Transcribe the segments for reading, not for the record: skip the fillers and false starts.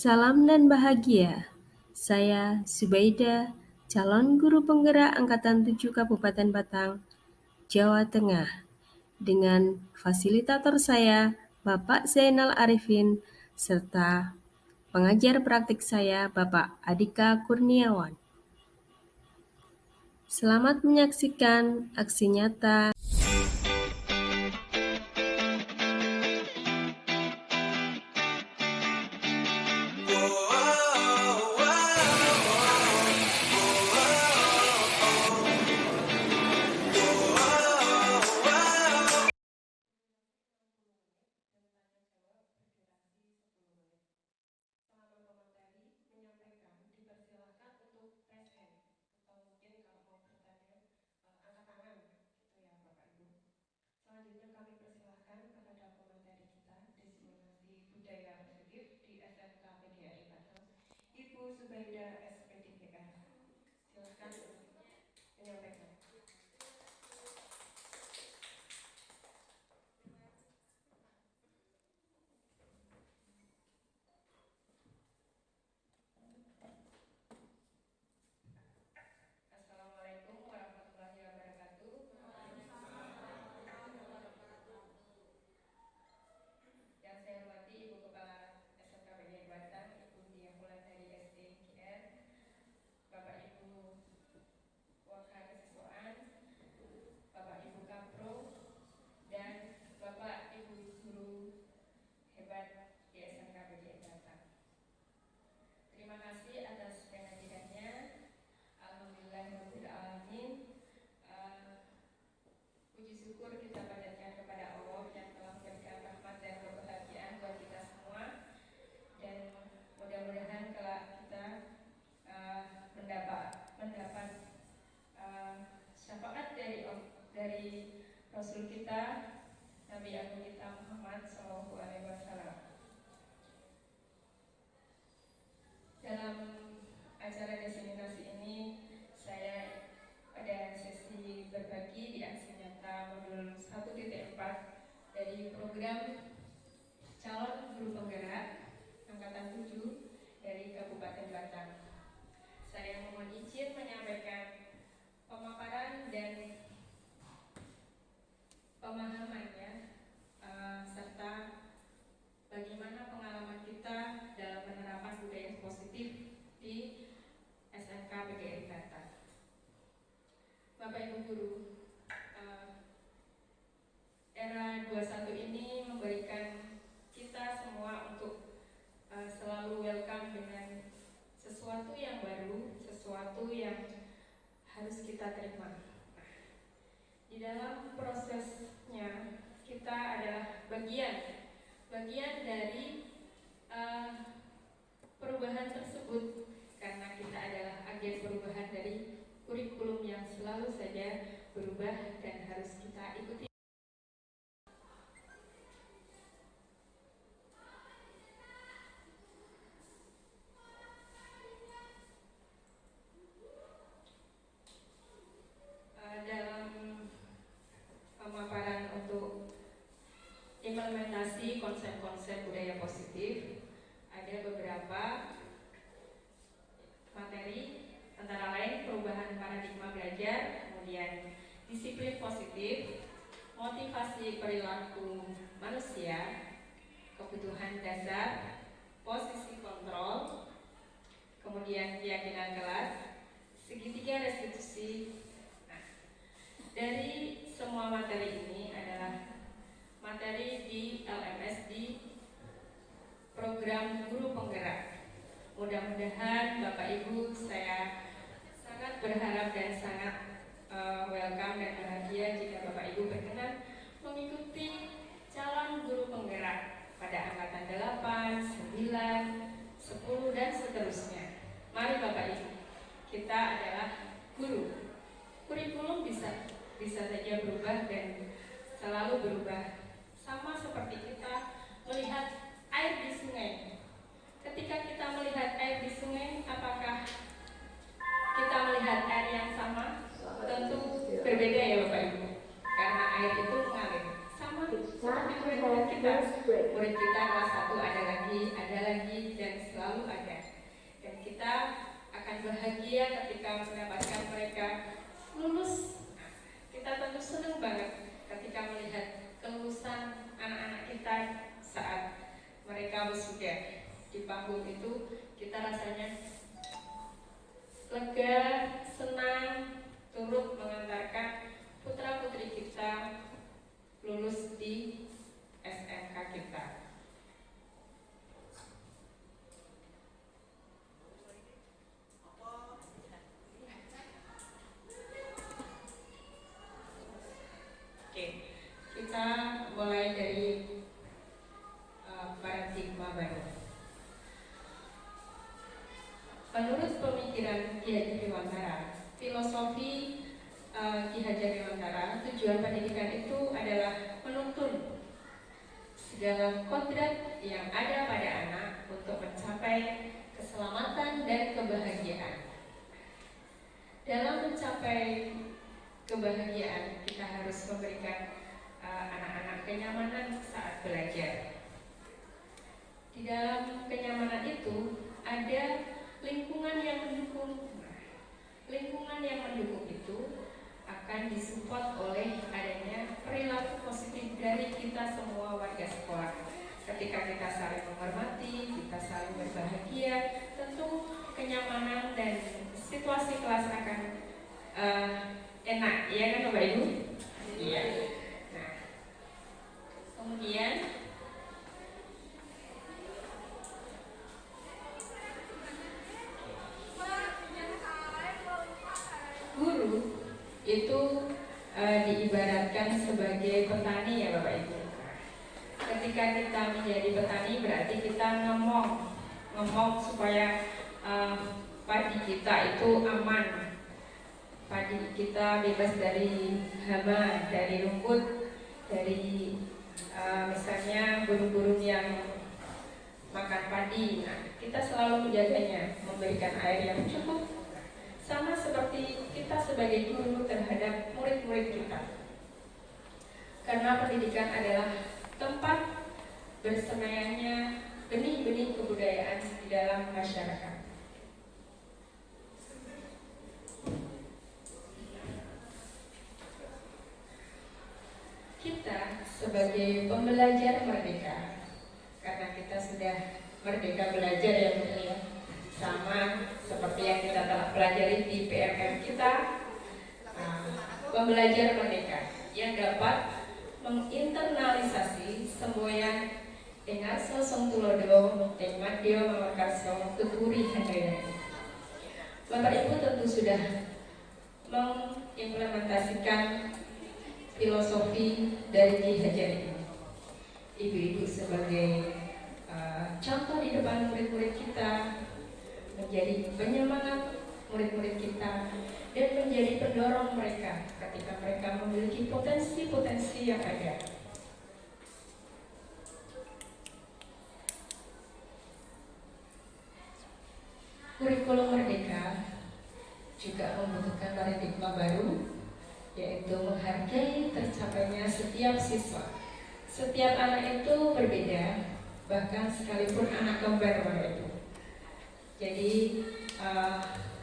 Salam dan bahagia. Saya Subaida, calon guru penggerak Angkatan 7 Kabupaten Batang, Jawa Tengah. Dengan fasilitator saya, Bapak Zainal Arifin, serta pengajar praktik saya, Bapak Adika Kurniawan. Selamat menyaksikan aksi nyata Selanjutnya kami persilahkan kepada pemateri kita diseminasi budaya positif di SMK PGRI Batang, Ibu Zubaida SPDGR. Silakan menyampaikan. Assalamualaikum warahmatullahi wabarakatuh. Yang saya hormati Ibu Kepala SMK PGRI Batang, Ibu Diah Wulandari SDGR, Bapak Ibu Waka Kesiswaan, Bapak Ibu Kapro, dan Bapak Ibu guru hebat di SMK PGRI Batang. Terima kasih atas kehadirannya. Alhamdulillahirrahmanirrahim. Puji syukur kita panjatkan kepada Allah yang telah memberikan rahmat dan kebahagiaan buat kita semua. Dan mudah-mudahan kelak kita mendapat syafaat dari Rasul kita, Nabi Agung kita Muhammad SAW. Dalam acara diseminasi ini, saya pada sesi berbagi di aksi nyata modul 1.4 dari program calon guru penggerak Angkatan 7 dari Kabupaten Batang. Saya mohon izin menyampaikan pemaparan dan pemahamannya serta bagaimana pengalaman kita dalam penerapan budaya positif di SMK PGRI Batang. Bapak Ibu Guru, era 21 ini memberikan kita semua untuk selalu welcome dengan sesuatu yang baru, sesuatu yang harus kita terima. Di dalam prosesnya kita adalah bagian dari perubahan tersebut, karena kita adalah agen perubahan dari kurikulum yang selalu saja berubah dan harus kita ikuti. Dalam pemaparan untuk implementasi konsep-konsep budaya positif, ada beberapa materi, antara lain perubahan paradigma belajar, kemudian disiplin positif, motivasi perilaku manusia, kebutuhan dasar, posisi kontrol, kemudian keyakinan kelas, segitiga restitusi. Nah, dari semua materi ini adalah materi di LMS di program guru penggerak. Mudah-mudahan Bapak Ibu, saya sangat berharap dan sangat welcome dan bahagia jika Bapak Ibu berkenan mengikuti calon guru penggerak pada angkatan 8, 9, 10 dan seterusnya. Mari Bapak Ibu, kita adalah guru. Kurikulum bisa saja berubah dan selalu berubah. Sama seperti kita melihat air di sungai. Ketika kita melihat air di sungai, apakah kita melihat air yang sama? Tentu berbeda ya Bapak Ibu, karena air itu mengalir. Sama seperti murid-murid kita. Murid kita kelas 1 ada lagi, dan selalu ada. Dan kita akan bahagia ketika mendapatkan mereka lulus. Nah, kita tentu senang banget ketika melihat kelulusan anak-anak kita saat mereka wisuda. Di panggung itu kita rasanya lega, senang, turut mengantarkan putra-putri kita lulus di SMK kita. Oke, kita mulai dari paradigma baru. Menurut pemikiran Ki Hajar Dewantara, filosofi Ki Hajar Dewantara, tujuan pendidikan itu adalah menuntun segala kodrat yang ada pada anak untuk mencapai keselamatan dan kebahagiaan. Dalam mencapai kebahagiaan, kita harus memberikan anak-anak kenyamanan saat belajar. Di dalam kenyamanan itu ada lingkungan yang mendukung. Lingkungan yang mendukung itu akan disupport oleh adanya perilaku positif dari kita semua warga sekolah. Ketika kita saling menghormati, kita saling berbahagia, tentu kenyamanan dan situasi kelas akan enak, iya kan Bapak Ibu? Iya. Nah, kemudian guru itu diibaratkan sebagai petani ya Bapak Ibu. Ketika kita menjadi petani berarti kita ngomong supaya padi kita itu aman, padi kita bebas dari hama, dari rumput, dari misalnya burung-burung yang makan padi. Nah, kita selalu menjaganya, memberikan air yang cukup. Sama seperti kita sebagai guru terhadap murid-murid kita. Karena pendidikan adalah tempat bersemayamnya benih-benih kebudayaan di dalam masyarakat. Kita sebagai pembelajar merdeka, karena kita sudah merdeka belajar ya Bu ya, sama seperti yang kita telah pelajari di PMM kita, pembelajar merdeka yang dapat menginternalisasi semboyan dengan sosong tulodo dan madyo mamarkarso tuturi handayani. Bapak Ibu tentu sudah mengimplementasikan filosofi dari Ki Hajar ini. Ibu-ibu sebagai contoh di depan murid-murid kita, menjadi penyemangat murid-murid kita dan menjadi pendorong mereka ketika mereka memiliki potensi-potensi yang ada. Kurikulum Merdeka juga membutuhkan paradigma baru, yaitu menghargai tercapainya setiap siswa. Setiap anak itu berbeda, bahkan sekalipun anak kembar Bapak Ibu. Jadi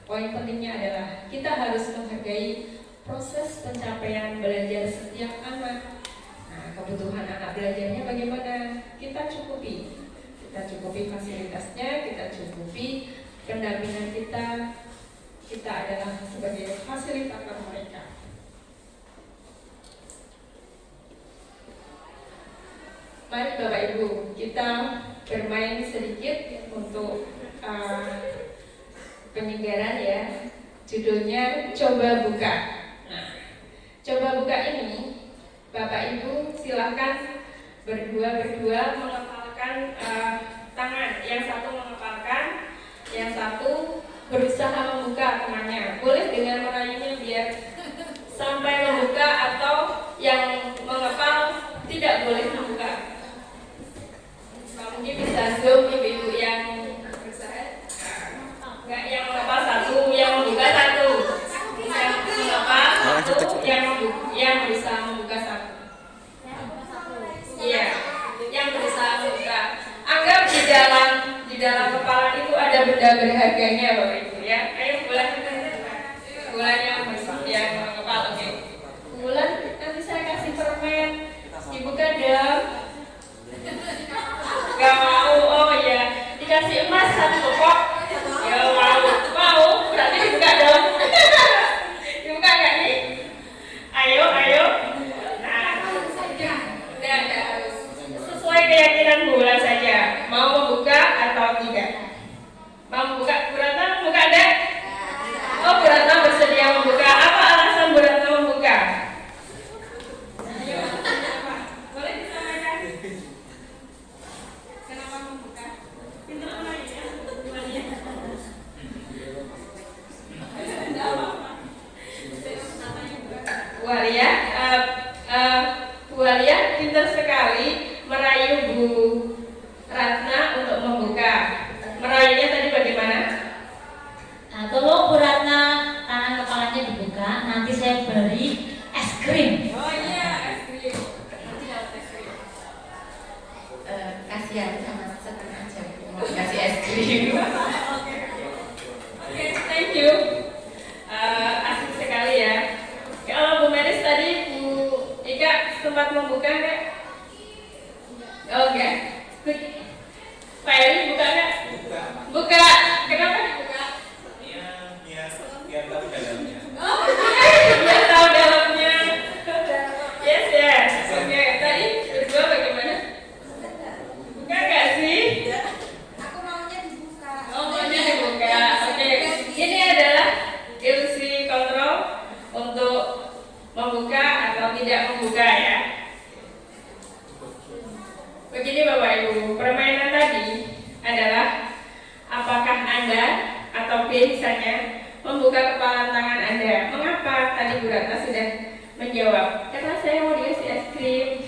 poin pentingnya adalah kita harus menghargai proses pencapaian belajar setiap anak. Nah, kebutuhan anak belajarnya bagaimana? Kita cukupi fasilitasnya, kita cukupi pendampingan kita. Kita adalah sebagai fasilitator mereka. Mari Bapak Ibu, kita bermain sedikit untuk penyegaran ya. Judulnya Coba Buka. Nah, Coba Buka ini Bapak Ibu silahkan berdua mengepalkan tangan. Yang satu mengepalkan, yang satu berusaha membuka tangannya. Boleh dengan merayunya biar sampai membuka, atau yang mengepal tidak boleh membuka. Mungkin bisa zoom ibu-ibu yang berusaha. Enggak, yang mengepal satu, yang membuka satu. Yang mengepal satu, yang bisa membuka satu. berharganya Bapak Ibu ya. Ayo bulan yang kepala, oke. Bulan nanti saya kasih permen, Ibu kadang gak mau. Oh ya, dikasih emas satu kok. Ya mau, berarti dibuka dong. Dibuka nggak nih? Ayo. Nah, udah harus sesuai keyakinan bulan saja. Mau membuka atau tidak? Mau membuka? Bu Ratna membuka deh? Oh, Bu Ratna bersedia membuka. Apa alasan Bu Ratna membuka? Boleh disampaikan? Kenapa membuka? Pintar lagi ya? Bu Alia pintar sekali merayu Bu Ratna untuk membuka. Merayunya tadi bagaimana? Nah, kalau Bu Ratna tangan kepalanya dibuka, nanti saya beri es krim. Oh iya, es krim. Nanti dapat es krim. Kasihan sama setengah aja. Mau dikasih es krim. Oke, thank you. Asik sekali ya. Kalau Bu Meris tadi Bu Ika sempat membuka nggak? Oke. Pak Eri buka nggak? Buka. Kenapa dibuka? Biar tahu dalamnya. Oh, biar tahu dalamnya. Yes. Oke, tadi berdua bagaimana? Buka nggak sih? Aku maunya dibuka. Oh, maunya dibuka. Oke. Ini adalah ilusi kontrol untuk membuka atau tidak membuka ya. Begini Bapak Ibu, permainan tadi adalah apakah Anda atau B misalnya membuka kepalan tangan Anda. Mengapa? Tadi Bu Ratna sudah menjawab. Karena saya mau dikasih es krim.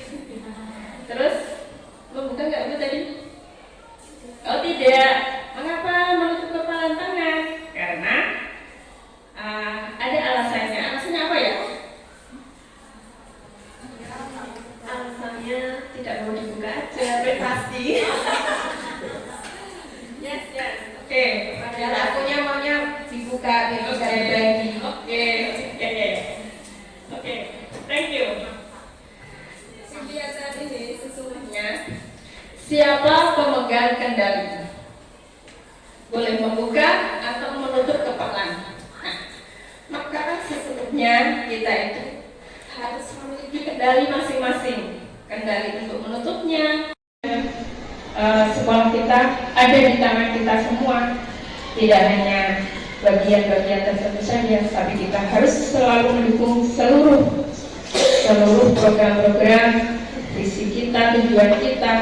Terus membuka nggak Bu tadi? Oh tidak. Mengapa menutup kepalan tangan? Karena ada alasannya. Alasannya apa ya? Alasannya tidak mau dibuka aja, privasi. Yes. Oke. Padahal akunya maunya dibuka biar bisa berbagi. Oke. Thank you. Kegiatan ini sesungguhnya siapa pemegang kendali? Boleh membuka atau menutup kepalan. Nah, maka sesungguhnya kita itu harus memiliki kendali masing-masing. Kendali untuk menutupnya. Sekolah kita ada di tangan kita semua. Tidak hanya bagian-bagian tertentu saja, tapi kita harus selalu mendukung seluruh program-program, visi kita, tujuan kita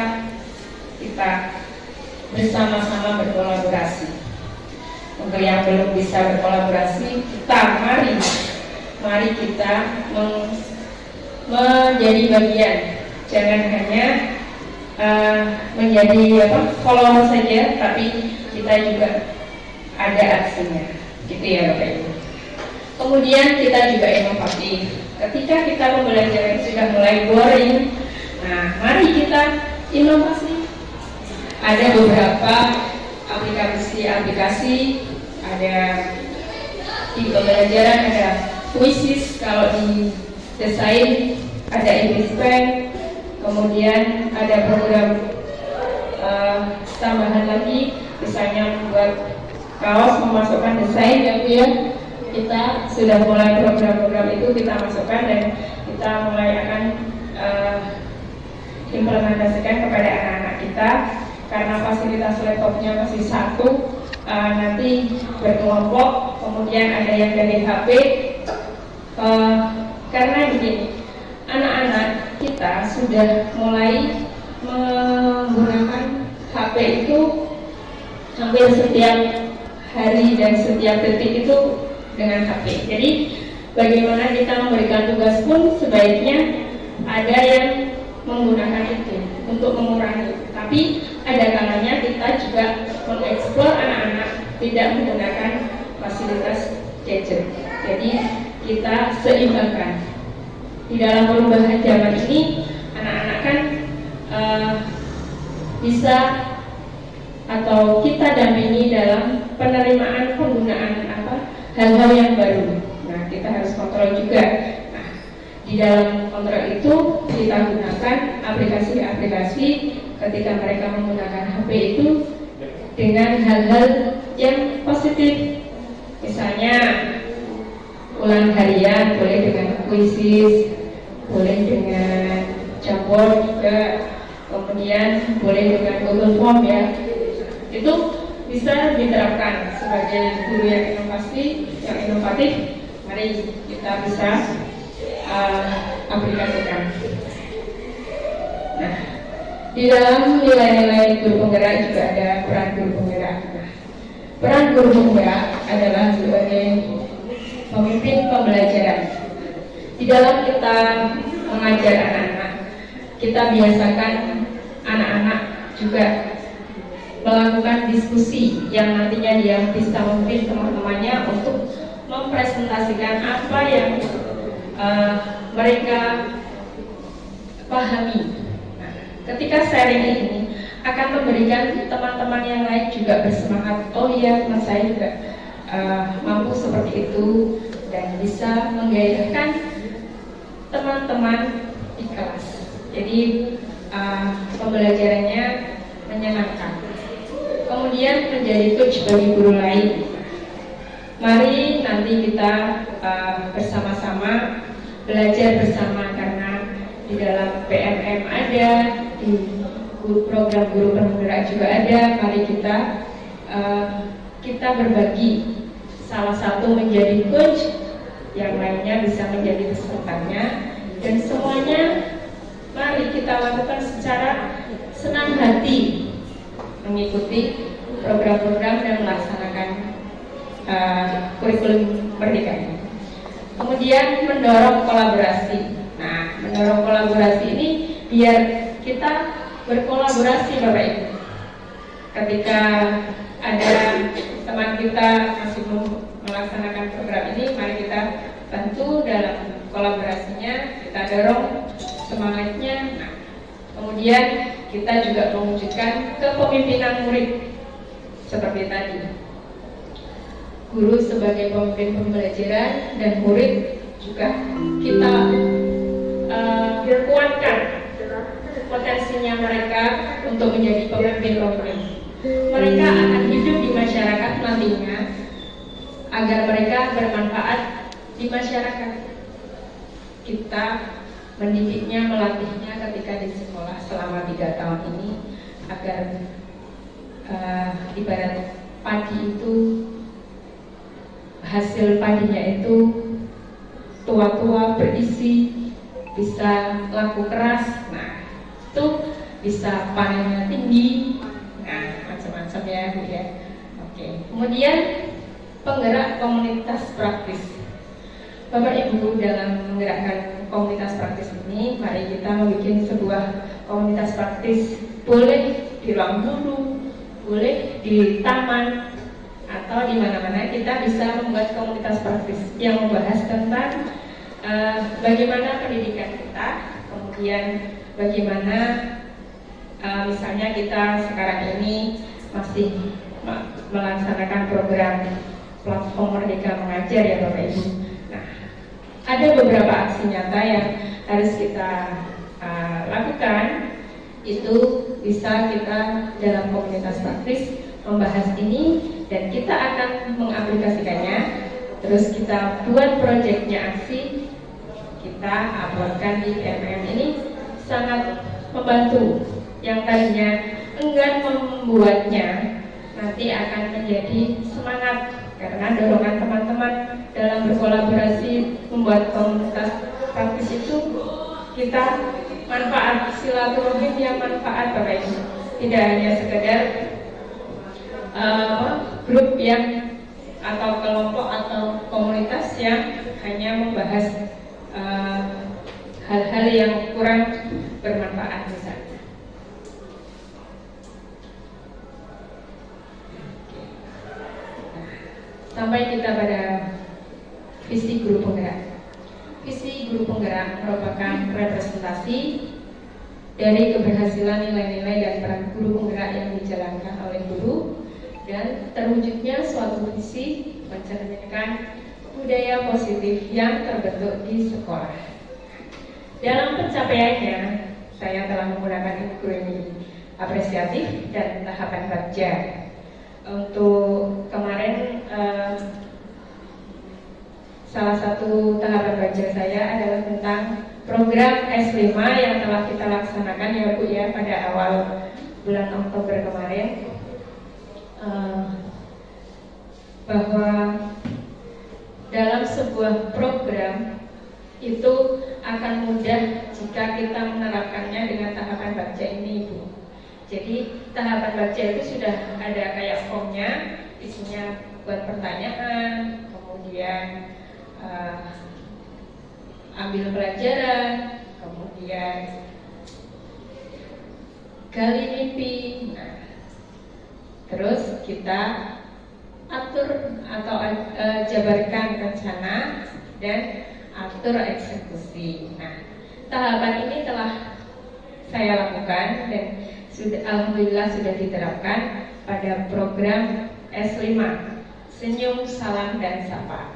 bersama-sama berkolaborasi. Untuk yang belum bisa berkolaborasi, mari kita menjadi bagian. Jangan hanya menjadi follower saja, tapi kita juga ada aksinya, gitu ya Bapak Ibu. Kemudian kita juga inovatif. Ketika kita pembelajaran sudah mulai boring, nah mari kita inovasi. Ada beberapa aplikasi, ada di pembelajaran ada Quizzes, kalau di desain ada English Pen, kemudian ada program tambahan lagi, misalnya membuat kaos, memasukkan desain ya Bu ya. Kita sudah mulai program-program itu kita masukkan dan kita mulai akan implementasikan kepada anak-anak kita. Karena fasilitas laptopnya masih satu, nanti berkelompok, kemudian ada yang dari HP. Karena begini, anak-anak kita sudah mulai menggunakan HP itu hampir setiap hari dan setiap detik itu dengan HP. Jadi bagaimana kita memberikan tugas pun sebaiknya ada yang menggunakan itu untuk mengurangi. Tapi ada kalanya kita juga mengeksplor anak-anak tidak menggunakan fasilitas gadget. Jadi kita seimbangkan. Di dalam perubahan zaman ini, anak-anak kan bisa atau kita dampingi dalam penerimaan penggunaan hal-hal yang baru. Nah, kita harus kontrol juga. Nah, di dalam kontrol itu kita gunakan aplikasi-aplikasi ketika mereka menggunakan HP itu dengan hal-hal yang positif. Misalnya ulang harian boleh dengan kuisis, boleh dengan Jamboard juga, kemudian boleh dengan Google Form ya. Itu bisa diterapkan sebagai guru yang inovatif. Mari kita bisa aplikasikan. Nah, di dalam nilai-nilai guru penggerak juga ada peran guru penggerak. Nah, peran guru penggerak adalah sebagai pemimpin pembelajaran. Di dalam kita mengajar anak-anak, kita biasakan anak-anak juga melakukan diskusi yang nantinya dia bisa memimpin teman-temannya untuk mempresentasikan apa yang mereka pahami. Nah, ketika sharing ini akan memberikan teman-teman yang lain juga bersemangat. Oh iya, teman saya juga mampu seperti itu, dan bisa menggairahkan teman-teman di kelas. Jadi pembelajarannya menyenangkan. Kemudian menjadi coach bagi guru lain. Mari nanti kita bersama-sama belajar bersama, karena di dalam PMM ada, di program guru penggerak juga ada. Mari kita berbagi, salah satu menjadi coach, yang lainnya bisa menjadi pesertanya, dan semuanya mari kita lakukan secara senang hati, mengikuti program-program dan melaksanakan kurikulum Merdeka. Kemudian mendorong kolaborasi. Nah, mendorong kolaborasi ini biar kita berkolaborasi Bapak Ibu. Ketika ada teman kita masih belum melaksanakan program ini, mari kita bantu dalam kolaborasinya, kita dorong semangatnya. Nah, kemudian kita juga mewujudkan kepemimpinan murid seperti tadi. Guru sebagai pemimpin pembelajaran dan murid juga kita berkuatkan potensinya mereka untuk menjadi pemimpin-pemimpin. Mereka akan hidup di masyarakat nantinya agar mereka bermanfaat di masyarakat. Kita mendidiknya, melatihnya ketika di sekolah selama 3 tahun ini agar ibarat padi itu, hasil padinya itu tua-tua berisi, bisa laku keras. Nah, itu bisa panennya tinggi. Nah, macam-macam ya Bu ya. Oke. Kemudian penggerak komunitas praktis. Bapak Ibu, dalam menggerakkan komunitas praktis ini, mari kita membuat sebuah komunitas praktis. Boleh di ruang guru, boleh di taman, atau di mana-mana kita bisa membuat komunitas praktis yang membahas tentang bagaimana pendidikan kita, kemudian bagaimana misalnya kita sekarang ini masih melaksanakan program platform Merdeka Mengajar ya Bapak Ibu. Nah, ada beberapa aksi nyata yang harus kita lakukan. Itu bisa kita dalam komunitas praktis membahas ini, dan kita akan mengaplikasikannya. Terus kita buat proyeknya, aksi kita uploadkan di PMM. Ini sangat membantu. Yang tadinya enggan membuatnya, nanti akan menjadi semangat karena dorongan teman-teman dalam berkolaborasi membuat komunitas praktis itu kita manfaat, silaturahim yang manfaat Bapak Ibu. Tidak hanya sekedar grup yang atau kelompok atau komunitas yang hanya membahas hal-hal yang kurang bermanfaat misalnya. Sampai kita pada visi guru penggerak. Visi guru penggerak merupakan representasi dari keberhasilan nilai-nilai dan peran guru penggerak yang dijalankan oleh guru dan terwujudnya suatu visi mencerminkan budaya positif yang terbentuk di sekolah. Dalam pencapaiannya, saya telah menggunakan ekonomi apresiatif dan tahapan baca. Untuk kemarin salah satu tahapan baca saya adalah tentang program S5 yang telah kita laksanakan ya Bu ya pada awal bulan Oktober kemarin, bahwa dalam sebuah program itu akan mudah jika kita menerapkannya dengan tahapan baca ini Ibu. Jadi tahapan baca itu sudah ada kayak formnya, isinya buat pertanyaan, kemudian ambil pelajaran, kemudian gali mimpi. Nah, terus kita atur atau jabarkan rencana dan atur eksekusi. Nah, tahapan ini telah saya lakukan dan alhamdulillah sudah diterapkan pada program S5 Senyum, Salam, dan Sapa.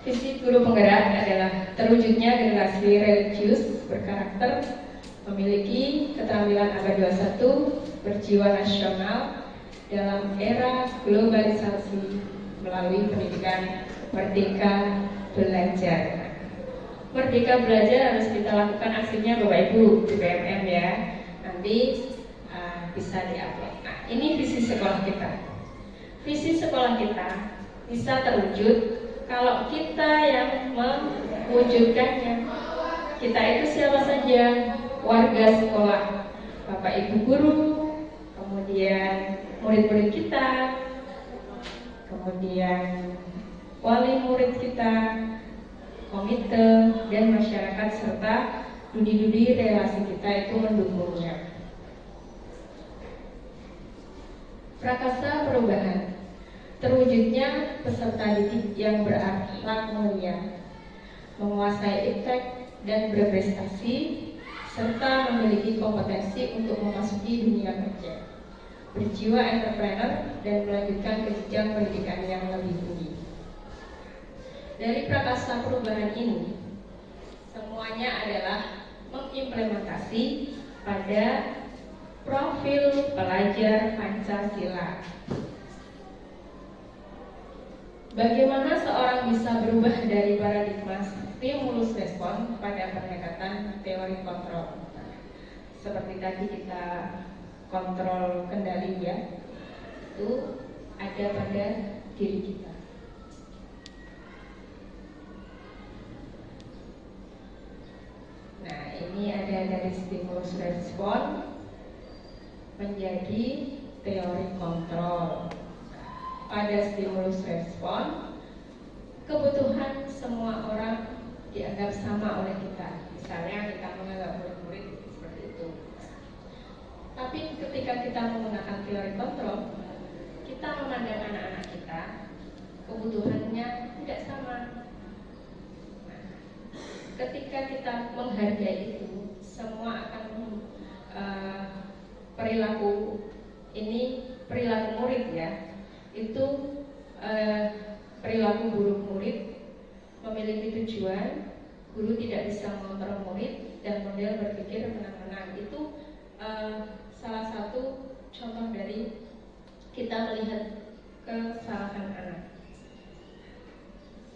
Visi guru penggerak adalah terwujudnya generasi religius berkarakter, memiliki keterampilan abad 21, berjiwa nasional dalam era globalisasi melalui pendidikan merdeka belajar. Merdeka belajar harus kita lakukan aksinya Bapak Ibu di BMM ya. Nanti bisa diupload. Nah, ini visi sekolah kita. Visi sekolah kita bisa terwujud kalau kita yang mewujudkannya. Kita itu siapa saja? Warga sekolah, Bapak Ibu guru, kemudian murid-murid kita, kemudian wali murid kita, komite, dan masyarakat serta studi relasi kita itu mendukungnya. Prakasa perubahan, terwujudnya peserta didik yang berakhlak mulia, menguasai iptek dan berprestasi, serta memiliki kompetensi untuk memasuki dunia kerja, berjiwa entrepreneur, dan melanjutkan ke jenjang pendidikan yang lebih tinggi. Dari prakasa perubahan ini, semuanya adalah mengimplementasi pada profil pelajar Pancasila. Bagaimana seorang bisa berubah dari paradigma stimulus respon pada pendekatan teori kontrol? Seperti tadi kita kontrol kendali ya, itu ada pada diri kita. Nah, ini ada dari stimulus respon menjadi teori kontrol. Pada stimulus respon, kebutuhan semua orang dianggap sama oleh kita. Misalnya kita menganggap murid-murid seperti itu. Tapi ketika kita menggunakan teori kontrol, kita memandang anak-anak kita, kebutuhannya tidak sama. Nah, ketika kita menghargai itu, semua akan perilaku ini perilaku murid ya, itu perilaku buruk murid memiliki tujuan, guru tidak bisa mengontrol murid dan model berpikir menang-menang. Itu salah satu contoh dari kita melihat kesalahan anak.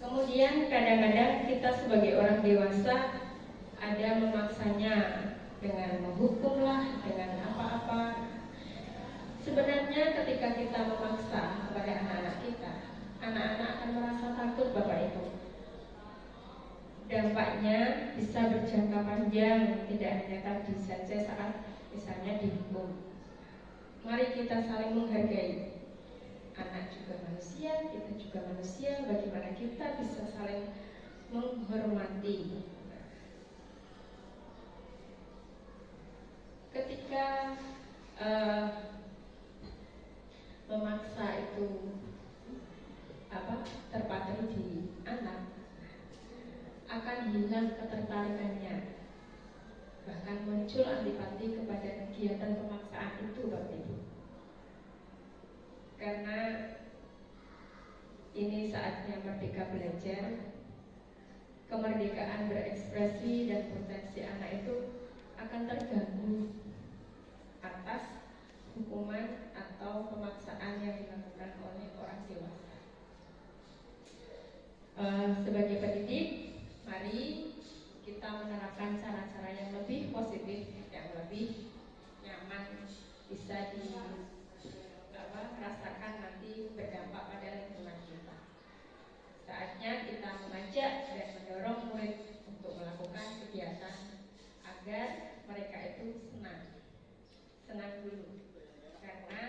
Kemudian kadang-kadang kita sebagai orang dewasa ada memaksanya dengan menghukumlah, dengan apa-apa. Sebenarnya ketika kita memaksa kepada anak-anak kita, anak-anak akan merasa takut Bapak Ibu. Dampaknya bisa berjangka panjang, tidak hanya tadi saja saat misalnya dihukum. Mari kita saling menghargai. Anak juga manusia, kita juga manusia. Bagaimana kita bisa saling menghormati? Ketika memaksa itu terpatri di anak, akan hilang ketertarikannya, bahkan muncul antipati kepada kegiatan pemaksaan itu Bapak Ibu. karena ini saatnya merdeka belajar. Kemerdekaan berekspresi dan potensi anak itu akan terganggu atas hukuman atau pemaksaan yang dilakukan oleh orang dewasa. Sebagai pendidik, mari kita menerapkan cara-cara yang lebih positif, yang lebih nyaman, bisa rasakan nanti berdampak pada lingkungan kita. Saatnya kita mengajak dan mendorong murid untuk melakukan kegiatan agar mereka itu senang dulu, karena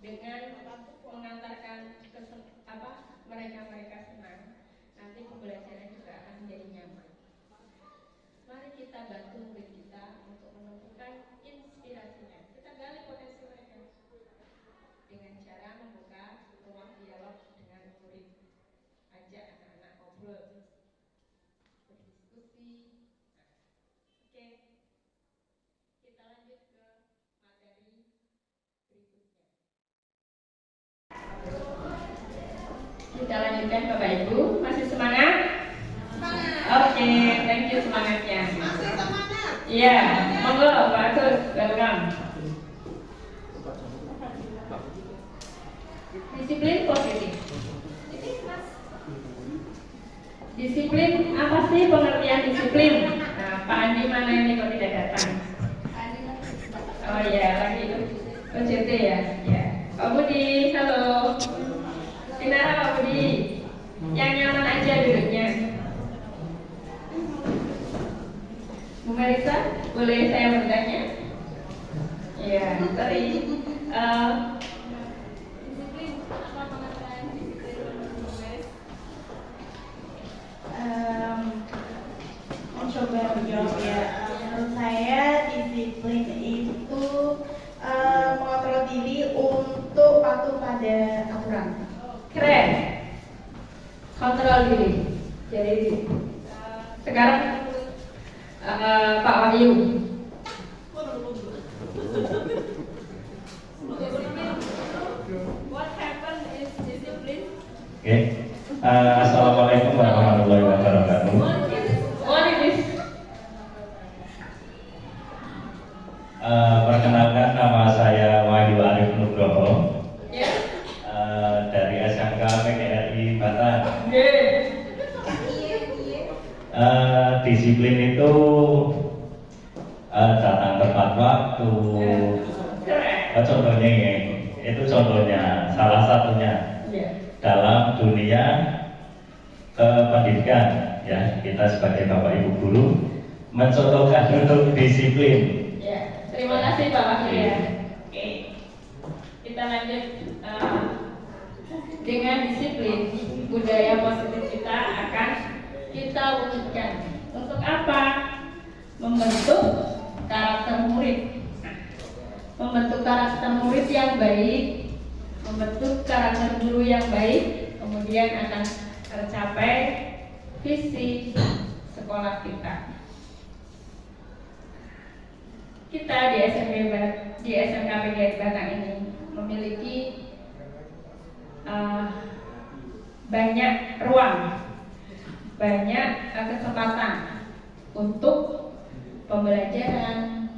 dengan mengantarkan mereka senang, nanti pembelajaran juga akan menjadi nyaman. Mari kita bantu murid kita untuk menemukan inspirasinya. Kita gali potensi mereka dengan cara membuka ruang dialog dengan murid. Ajak anak-anak ngobrol, berdiskusi. Oke, kita lanjut ke materi berikutnya. Kita lanjutkan Bapak Ibu, masih semangat? Oke, thank you semangatnya. Masih semangat. Iya, monggo Pak Agus, welcome. Disiplin positif. Disiplin, apa sih pengertian disiplin? Nah, Pak Andi mana ini kok tidak datang? Oh iya, lagi OJT ya? Ya. Pak Budi, halo. Sinara Pak Budi, yang nyaman aja duduknya. Bu Marisa, boleh saya bertanya? Iya, sorry. Disiplin, apa pengertian disiplin Bu Maris? Mencoba menjawab ya. Menurut saya disiplin itu mengontrol diri untuk patuh pada aturan. Keren. Kontrol diri. Jadi sekarang Pak Wahyu. What happened is discipline. Oke. Assalamualaikum warahmatullahi wabarakatuh. What it is? Perkenalkan, nama saya Wahyu Arif Nugroho. Yes. Dari SMK PGRI Batang. Yeah. Disiplin itu datang tepat waktu. Keren. Contohnya ya, itu contohnya, salah satunya Yeah. dalam dunia pendidikan. Ya, kita sebagai Bapak Ibu guru mencontohkan untuk disiplin. Ya, terima kasih Pak Wahyu ya. Oke, kita lanjut dengan disiplin. Budaya positif kita akan kita wujudkan. Untuk apa? Membentuk karakter murid. Membentuk karakter murid yang baik, membentuk karakter guru yang baik, kemudian akan tercapai visi sekolah kita. Kita di SMK PGRI Batang ini memiliki banyak ruang, banyak kesempatan untuk pembelajaran,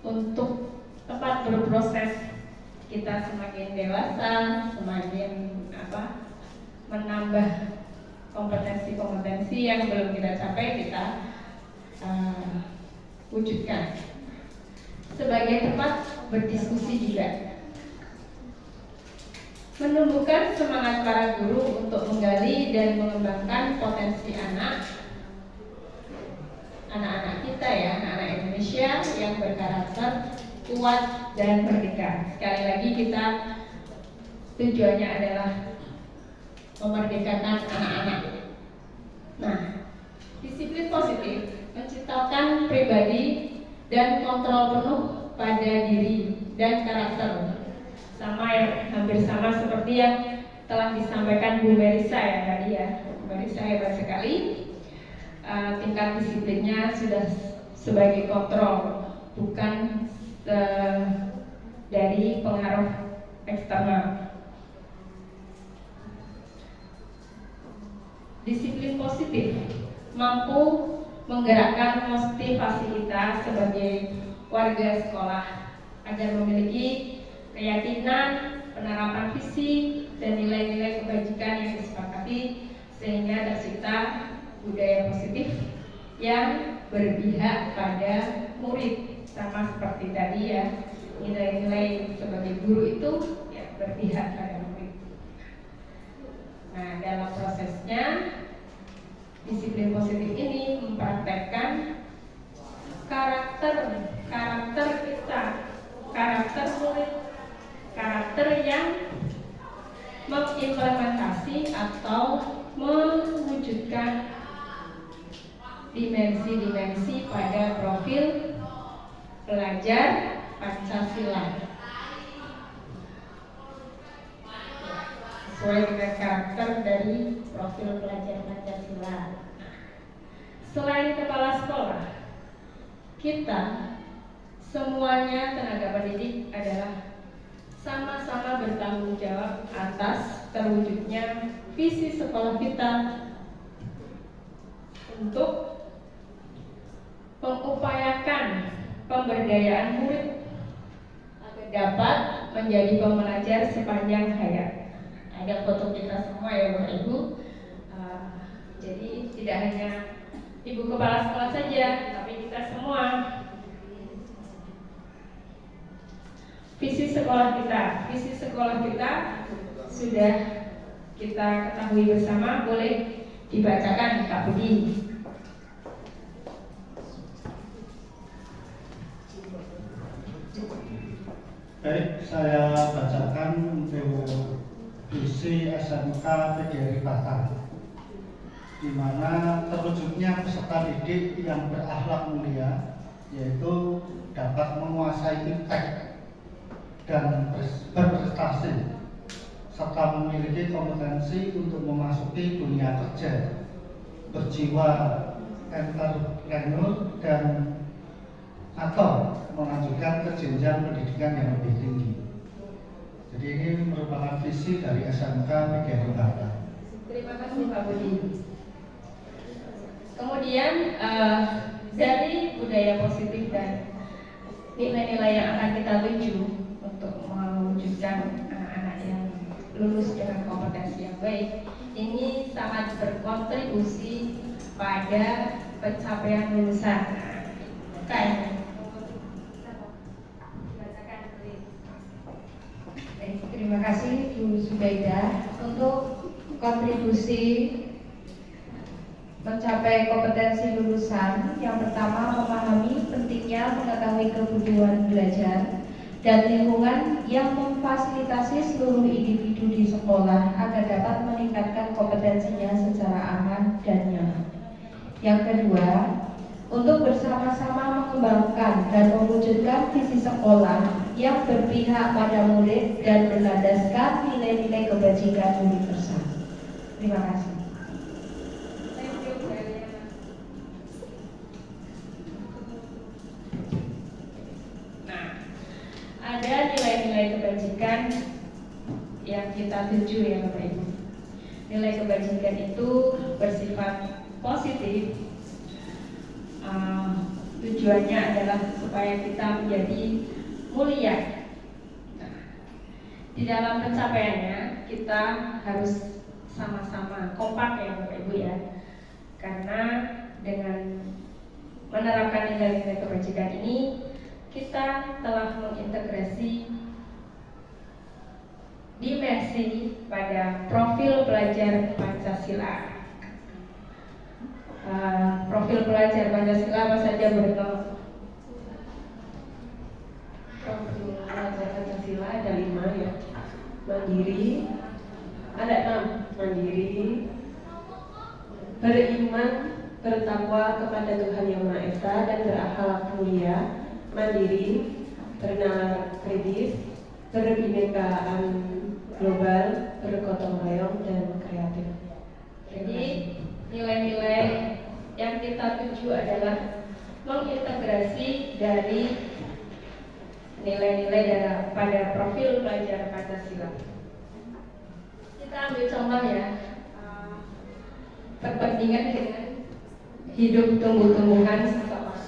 untuk tempat berproses. Kita semakin dewasa, semakin menambah kompetensi-kompetensi yang belum kita capai, kita wujudkan sebagai tempat berdiskusi juga. Menumbuhkan semangat para guru untuk menggali dan mengembangkan potensi anak-anak kita ya, anak-anak Indonesia yang berkarakter kuat dan merdeka. Sekali lagi kita tujuannya adalah memerdekakan anak-anak. Nah, disiplin positif menciptakan pribadi dan kontrol penuh pada diri dan karakter. Hampir sama seperti yang telah disampaikan Bu Marisa ya tadi ya. Bu Marisa hebat sekali. Tingkat disiplinnya sudah sebagai kontrol, bukan dari pengaruh eksternal. Disiplin positif mampu menggerakkan motivasi kita sebagai warga sekolah agar memiliki keyakinan, penerapan visi, dan nilai-nilai kebajikan yang disepakati sehingga tercipta budaya positif yang berpihak pada murid. Sama seperti tadi ya, nilai-nilai sebagai guru itu ya berpihak pada murid. Nah, dalam prosesnya disiplin positif ini mempraktekkan karakter kita, karakter murid, karakter yang mengimplementasi atau mewujudkan dimensi-dimensi pada profil pelajar Pancasila sesuai dengan karakter dari profil pelajar Pancasila. Selain kepala sekolah, kita semuanya tenaga pendidik adalah sama-sama bertanggung jawab atas terwujudnya visi sekolah kita untuk mengupayakan pemberdayaan murid agar dapat menjadi pembelajar sepanjang hayat. Ada foto kita semua ya Bapak Ibu. Jadi tidak hanya Ibu Kepala Sekolah saja, tapi kita semua. Visi sekolah kita sudah kita ketahui bersama. Boleh dibacakan Kak Budi. Baik, saya bacakan untuk visi SMK PGRI Batang, di mana terwujudnya peserta didik yang berakhlak mulia, yaitu dapat menguasai iptek dan berprestasi, serta memiliki kompetensi untuk memasuki dunia kerja, berjiwa entrepreneur dan atau melanjutkan ke jenjang pendidikan yang lebih tinggi. Jadi ini merupakan visi dari SMK PGRI Batang. Terima kasih Pak Budi. Kemudian dari budaya positif dan nilai-nilai yang akan kita tuju untuk mewujudkan anak-anak yang lulus dengan kompetensi yang baik, ini sangat berkontribusi pada pencapaian lulusan. Terima kasih Bu Subaidah untuk kontribusi mencapai kompetensi lulusan. Yang pertama, memahami pentingnya mengetahui kebutuhan belajar dan lingkungan yang memfasilitasi seluruh individu di sekolah agar dapat meningkatkan kompetensinya secara aman dan nyaman. Yang kedua, untuk bersama-sama mengembangkan dan mewujudkan visi sekolah yang berpihak pada murid dan berlandaskan nilai-nilai kebajikan universal. Terima kasih. Nah, ada nilai-nilai kebajikan yang kita tuju ya Bapak Ibu. Nilai kebajikan itu bersifat positif. Tujuannya adalah supaya kita menjadi mulia. Nah, di dalam pencapaiannya kita harus sama-sama kompak ya Bapak Ibu ya. Karena dengan menerapkan nilai-nilai kebajikan ini, kita telah mengintegrasi dimensi pada profil pelajar Pancasila. Profil pelajar Pancasila apa saja Bruno? Profil pelajar Pancasila ada 5 ya. Mandiri, ada 6. Mandiri, beriman, bertakwa kepada Tuhan Yang Maha Esa dan berakhlak mulia. Mandiri, bernalar kritis, berbinekaan global, bergotong royong dan kreatif. Jadi nilai-nilai yang kita tuju adalah mengintegrasi dari nilai-nilai pada profil pelajar Pancasila. Kita ambil contoh ya, perbandingan dengan hidup tumbuh-tumbuhan seseorang.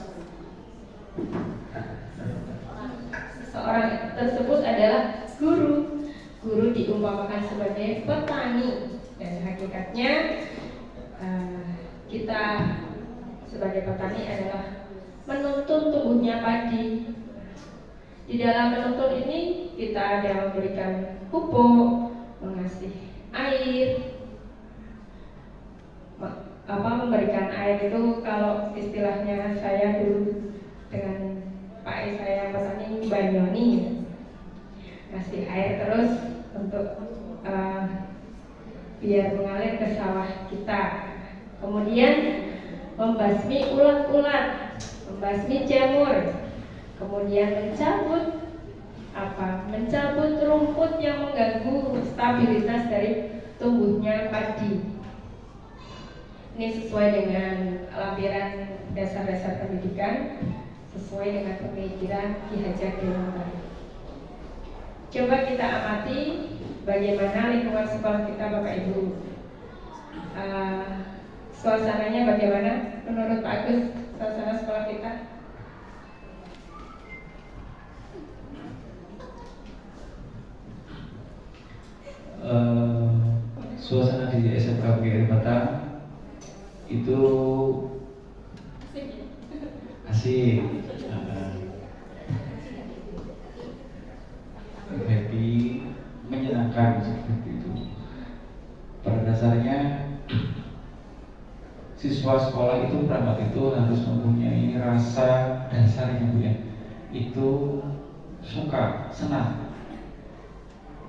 Seseorang tersebut adalah guru. Guru diumpamakan sebagai petani, dan hakikatnya kita sebagai petani adalah menuntun tumbuhnya padi. Di dalam menuntun ini kita ada memberikan pupuk, mengasih air, memberikan air itu kalau istilahnya saya dulu dengan Pak E saya petani banyoni ya. Kasih air terus untuk biar mengalir ke sawah kita. Kemudian membasmi ulat-ulat, membasmi jamur, kemudian mencabut rumput yang mengganggu stabilitas dari tumbuhnya padi. Ini sesuai dengan lampiran dasar-dasar pendidikan, sesuai dengan pemikiran Ki Hajar Dewantara. Coba kita amati bagaimana lingkungan sekolah kita, Bapak Ibu. Suasananya bagaimana menurut Pak Agus, suasana sekolah kita? Suasana di SMK PGRI Batang itu asik, happy, menyenangkan seperti itu. Pada dasarnya siswa sekolah itu berangkat itu harus mempunyai rasa dasarnya, Bu ya. Itu suka, senang.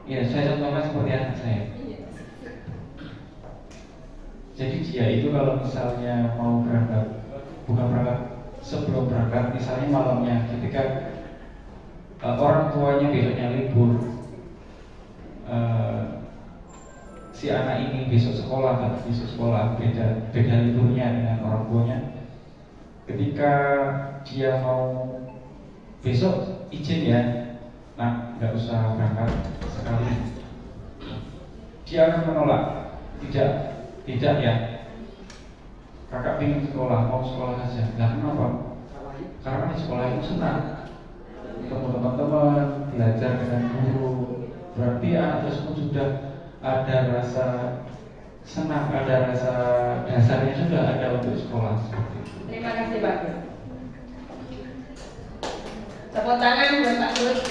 Ya, saya contohkan seperti anak saya. Jadi dia itu kalau misalnya mau berangkat, bukan berangkat, sebelum berangkat, misalnya malamnya ketika orang tuanya besoknya libur, si anak ini besok sekolah beda liburnya dengan orang tuanya. Ketika dia mau besok izin ya, nah nggak usah berangkat sekali, dia akan menolak. Tidak ya, kakak ingin sekolah, mau sekolah saja. Nah kenapa? Karena di sekolah itu senang, ketemu teman-teman, belajar dengan guru. Berarti anak tersebut sudah ada rasa senang, ada rasa dasarnya sudah ada untuk sekolah. Terima kasih Pak Gus. Tepuk tangan buat Pak Gus.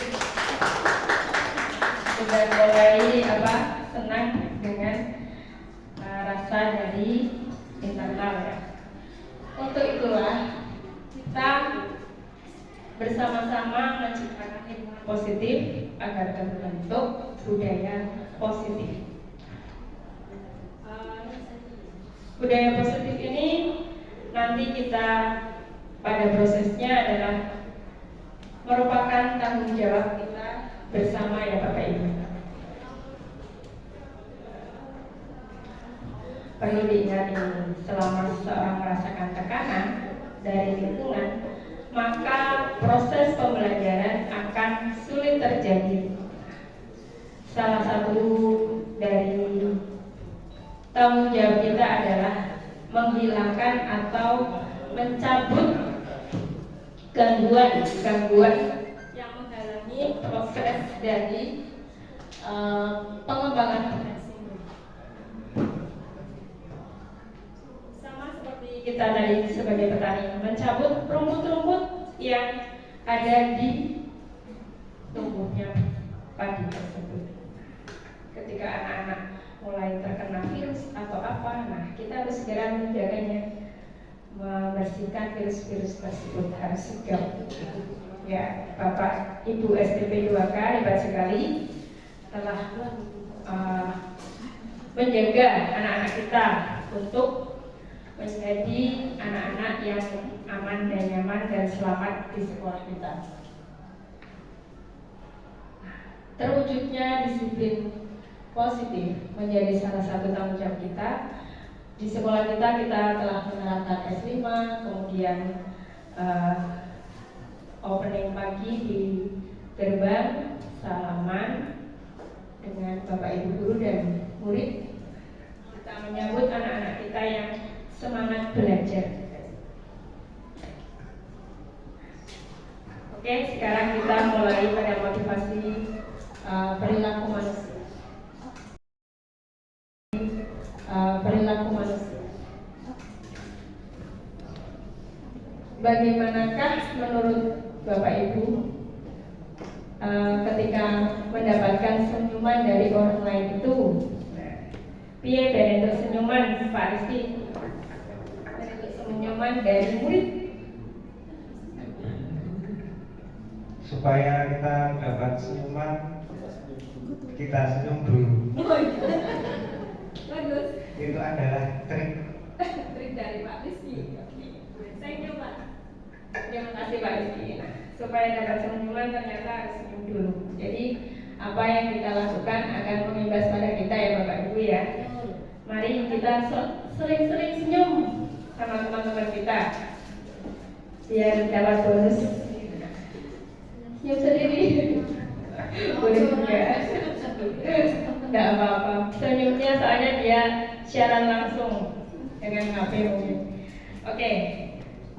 Sudah mulai senang dengan rasa dari internal ya. Untuk itulah kita bersama-sama menciptakan lingkungan positif agar terbentuk budaya positif. Budaya positif ini nanti kita pada prosesnya adalah merupakan tanggung jawab kita bersama ya Bapak Ibu. Perlu diingat ini, selama seseorang merasakan tekanan dari lingkungan, maka proses pembelajaran akan sulit terjadi. Salah satu dari tanggung jawab kita adalah menghilangkan atau mencabut gangguan yang menghalangi proses dari pengembangan potensi. Sama seperti kita tadi sebagai petani, mencabut rumput-rumput yang ada di tumbuhnya padi tersebut. Ketika anak-anak mulai terkena virus atau apa, nah kita harus segera menjaganya, membersihkan virus-virus tersebut, harus sigap. Ya, Bapak Ibu SDP 2K hebat sekali telah menjaga anak-anak kita untuk menjadi anak-anak yang aman dan nyaman dan selamat di sekolah kita. Terwujudnya disiplin positif menjadi salah satu tanggung jawab kita. Di sekolah kita telah menerapkan S5, kemudian opening pagi di gerbang, salaman dengan Bapak Ibu guru dan murid. Kita menyambut anak-anak kita yang semangat belajar. Oke, sekarang kita mulai pada motivasi perilaku manusia. Perilaku manusia. Bagaimanakah menurut Bapak Ibu ketika mendapatkan senyuman dari orang lain itu? Piye bentuk senyuman Pak Rizky? Bentuk senyuman dari murid. Supaya kita dapat senyuman, kita senyum dulu. Bagus. Itu adalah trik. Trik dari Pak Rizky. Thank you Pak. Terima kasih Pak Rizky. Nah, supaya dapat senyuman ternyata harus senyum dulu. Jadi apa yang kita lakukan akan mengimbas pada kita ya Bapak Ibu ya. Mari kita sering-sering senyum sama teman-teman kita biar dapat bonus. Senyum sendiri. Boleh juga. Tidak apa-apa. Senyumnya soalnya dia siaran langsung dengan HP mungkin. Oke.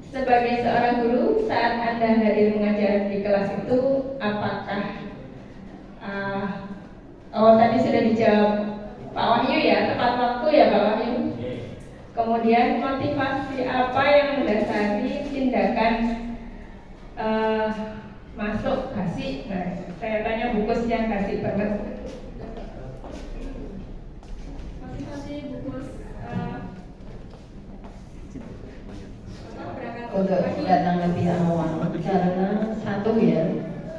Sebagai seorang guru, saat Anda hadir mengajar di kelas itu, apakah tadi sudah dijawab Pak Wahyu ya, tepat waktu ya Pak Wahyu. Kemudian motivasi apa yang mendasari tindakan masuk kasih? Nah, saya tanya bukus yang kasih banget. Motivasi bukus untuk datang lebih awal karena satu ya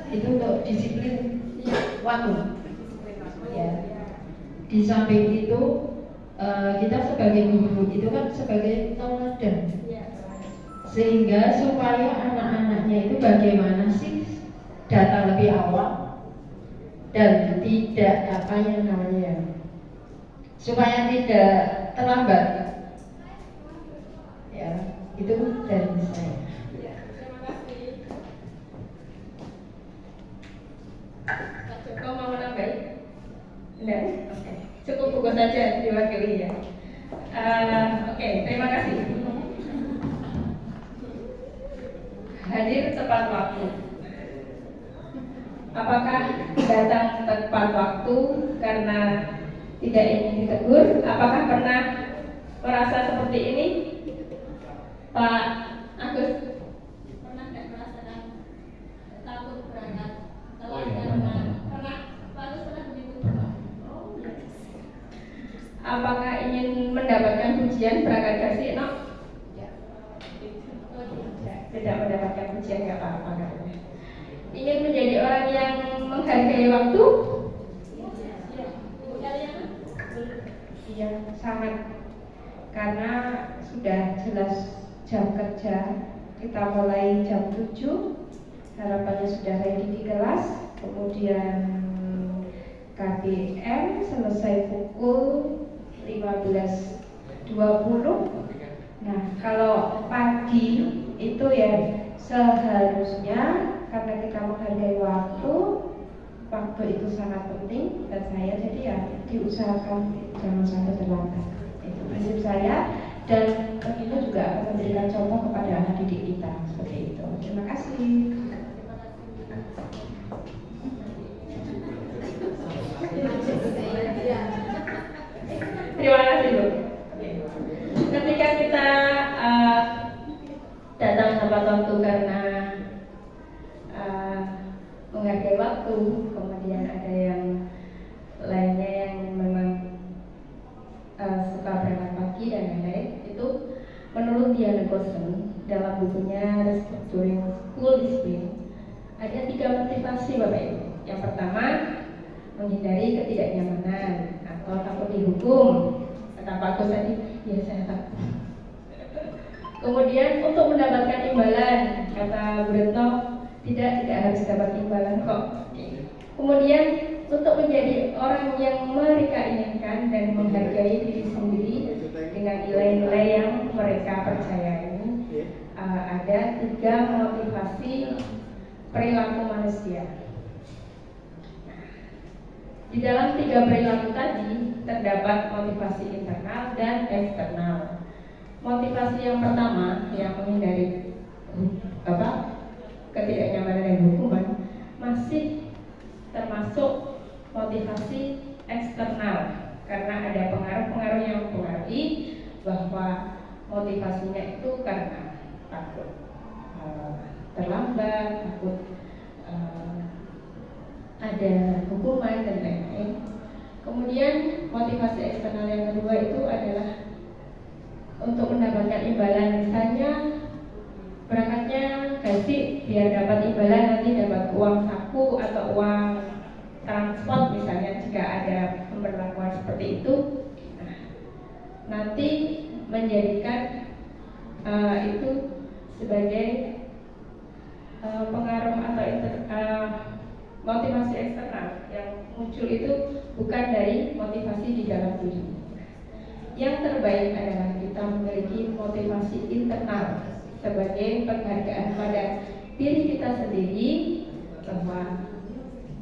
itu untuk disiplin waktu ya. Di samping itu kita sebagai guru itu kan sebagai tauladan, sehingga supaya anak-anaknya itu bagaimana sih datang lebih awal dan tidak apa yang namanya supaya tidak terlambat ya. Itu dari saya. Terima kasih. Pak Joko mau menambah? Enggak? Oke. Cukup buku saja diwakili ya. Oke, terima kasih. Hadir tepat waktu. Apakah datang tepat waktu karena tidak ingin ditegur? Apakah pernah merasa seperti ini? Pak Agus, pernah nggak merasakan takut berangkat telat karena pernah? Pak Agus pernah begitu? Oh, yes. Apakah ingin mendapatkan pujian berangkat kasih? No? Ya. Tidak mendapatkan pujian nggak apa-apa katanya. Ingin menjadi orang yang menghargai waktu? Iya, sangat. Karena sudah jelas jam kerja, kita mulai jam 7, harapannya sudah ready di kelas, kemudian KBM selesai pukul 15.20. Nah, kalau pagi itu ya seharusnya karena kita menghargai waktu itu sangat penting buat saya, jadi ya diusahakan jangan sampai terlambat. Itu prinsip saya. Dan tentunya juga akan memberikan contoh kepada anak didik kita seperti itu. Terima kasih. Terima kasih Bu. Ketika kita datang tepat waktu karena menghargai waktu, kemudian ada yang lainnya yang memang suka berangkat pagi dan lain-lain. Itu menurut Diana Gosen dalam bukunya Restructuring School Discipline ada 3 motivasi Bapak Ibu. Yang pertama, menghindari ketidaknyamanan atau takut dihukum. Kata Pak Agus tadi, ya saya takut. Kemudian untuk mendapatkan imbalan, kata Bu Retno, tidak harus dapat imbalan kok. Kemudian untuk menjadi orang yang mereka inginkan dan menghargai diri sendiri dengan nilai-nilai yang mereka percayai. Ada 3 motivasi perilaku manusia. Di dalam 3 perilaku tadi terdapat motivasi internal dan eksternal. Motivasi yang pertama yang menghindari ketidaknyamanan dan hukuman masih termasuk motivasi eksternal karena ada pengaruh-pengaruh yang mempengaruhi bahwa motivasinya itu karena takut terlambat, takut ada hukuman dan lain-lain. Kemudian motivasi eksternal yang kedua itu adalah untuk mendapatkan imbalan, misalnya berangkatnya gaji biar dapat imbalan, nanti dapat uang saku atau uang transport misalnya jika ada pemberlakuan seperti itu. Nah, nanti menjadikan itu sebagai pengaruh atau motivasi eksternal yang muncul itu bukan dari motivasi di dalam diri. Yang terbaik adalah kita memiliki motivasi internal sebagai penghargaan pada diri kita sendiri bahwa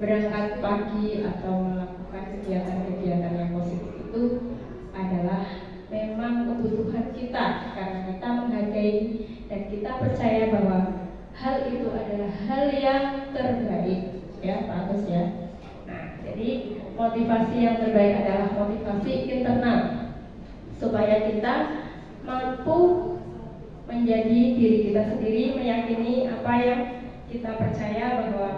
berangkat pagi atau melakukan kegiatan-kegiatan yang positif itu adalah memang kebutuhan kita karena kita menghargai dan kita percaya bahwa hal itu adalah hal yang terbaik, ya Pak Agus ya. Nah, jadi motivasi yang terbaik adalah motivasi internal supaya kita mampu menjadi diri kita sendiri, meyakini apa yang kita percaya bahwa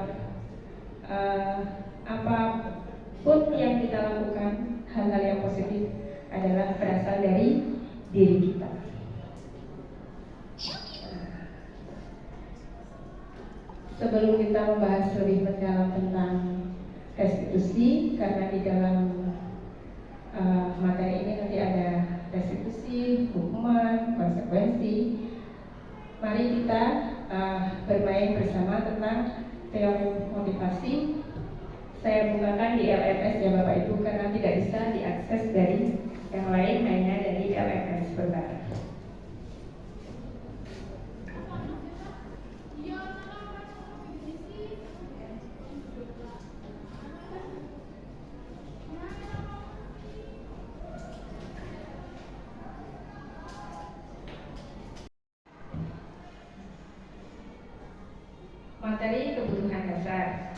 apapun yang kita lakukan, hal-hal yang positif adalah berasal dari diri kita. Sebelum kita membahas lebih mendalam tentang restitusi, karena di dalam materi ini nanti ada restitusi, hukuman, konsekuensi, mari kita bermain bersama tentang teori motivasi. Saya bukakan di LMS ya Bapak Ibu, karena tidak bisa diakses dari yang lain, hanya dari LMS sebentar. Materi kebutuhan dasar.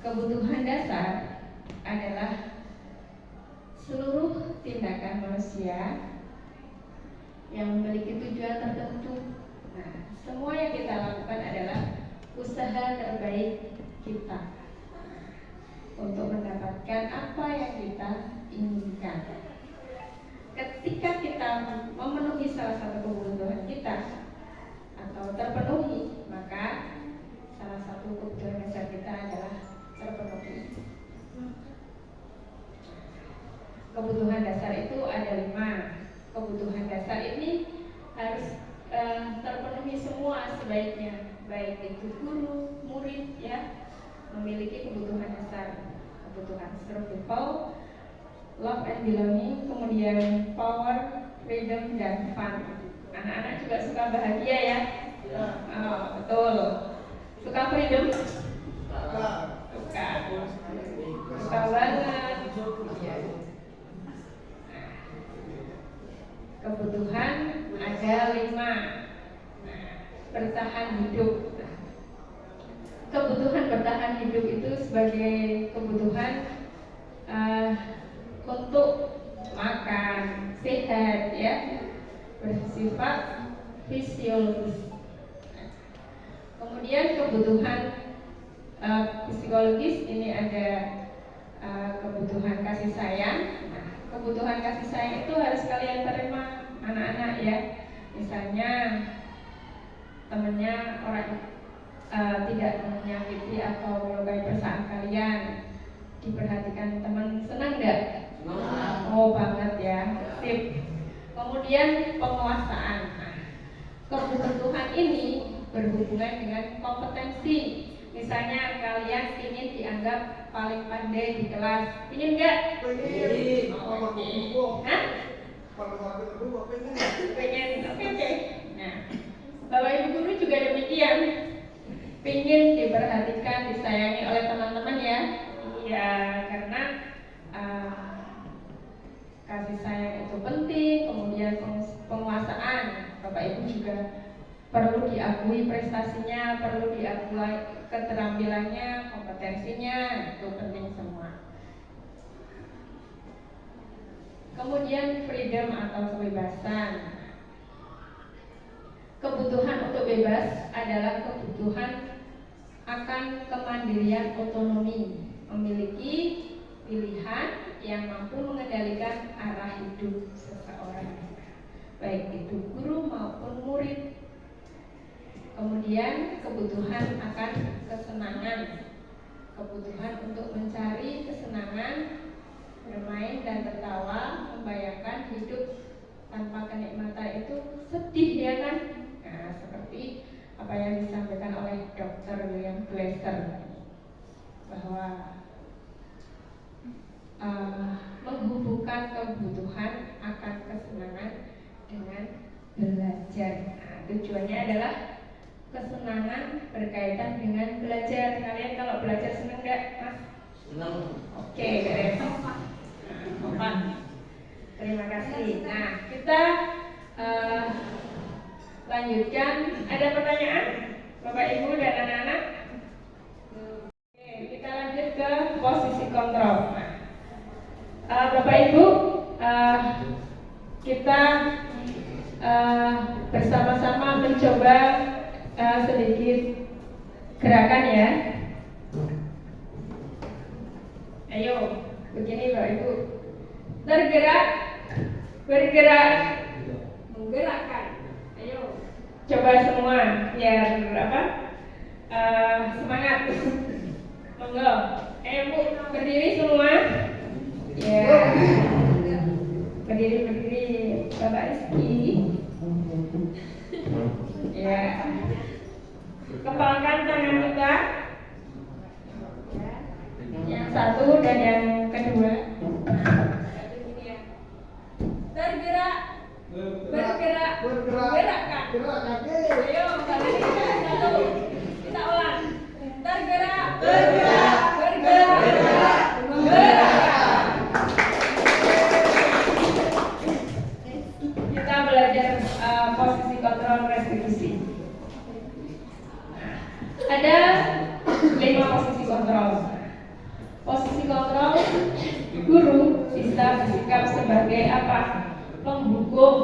Kebutuhan dasar adalah seluruh tindakan manusia yang memiliki tujuan tertentu. Nah, semua yang kita lakukan adalah usaha terbaik kita untuk mendapatkan apa yang kita inginkan. Ketika kita memenuhi salah satu kebutuhan kita atau terpenuhi, maka salah satu kebutuhan dasar kita adalah terpenuhi. Kebutuhan dasar itu ada 5. Kebutuhan dasar ini harus terpenuhi semua sebaiknya, baik itu guru, murid ya, memiliki kebutuhan dasar. Kebutuhan survival, love and belonging, kemudian power, freedom, dan fun. Anak-anak juga suka bahagia ya? Betul. Suka freedom? Suka banget. Kebutuhan ada 5. Bertahan hidup. Kebutuhan bertahan hidup itu sebagai kebutuhan untuk makan, sehat ya, bersifat fisiologis. Kemudian kebutuhan psikologis ini ada kebutuhan kasih sayang. Nah, kebutuhan kasih sayang itu harus kalian terima anak-anak ya. Misalnya temennya orang tidak menyakiti atau melukai perasaan kalian, diperhatikan teman, senang nggak? Oh banget ya, sip. Kemudian penguasaan. Nah, kebutuhan ini berhubungan dengan kompetensi. Misalnya kalian ingin dianggap paling pandai di kelas, ingin nggak? Ingin. Hah? Pengen. Oke. Nah, Bapak Ibu guru juga demikian. Ingin diperhatikan, disayangi oleh teman-teman ya. ya karena kasih sayang itu penting, kemudian penguasaan Bapak Ibu juga perlu diakui prestasinya, perlu diakui keterampilannya, kompetensinya, itu penting semua. Kemudian freedom atau kebebasan. Kebutuhan untuk bebas adalah kebutuhan akan kemandirian otonomi, memiliki pilihan yang mampu mengendalikan arah hidup seseorang, baik itu guru maupun murid. Kemudian kebutuhan akan kesenangan, kebutuhan untuk mencari kesenangan, bermain dan tertawa, membayangkan hidup tanpa kenikmatan itu sedih ya kan? Nah, seperti apa yang disampaikan oleh Dr. William Glasser bahwa menghubungkan kebutuhan akan kesenangan dengan belajar. Nah, tujuannya adalah kesenangan berkaitan dengan belajar. Kalian kalau belajar senang nggak, Mas? Senang. Oke, beres. Nah, terima kasih. Nah, kita lanjutkan. Ada pertanyaan, Bapak Ibu dan anak-anak? Oke, kita lanjut ke posisi kontrol. Bapak Ibu, kita bersama-sama mencoba sedikit gerakan ya. Ayo, begini Bapak Ibu. Tergerak, bergerak, menggerakkan. Ayo, coba semua biar semangat. Monggo. Ayo Bu, berdiri semua. Ya. Berdiri Bapak Rizky. Ya. Kepalkan tangan kita. Yang satu dan yang kedua. Tergerak, bergerak, gerakkan. Ayo, kalian satu. Kita ulang. Tergerak, bergerak, bergerak, gerakkan. Kita belajar posisi kontrol restitusi. Ada 5 posisi kontrol. Posisi kontrol, guru bisa bersikap sebagai apa? Penghukum.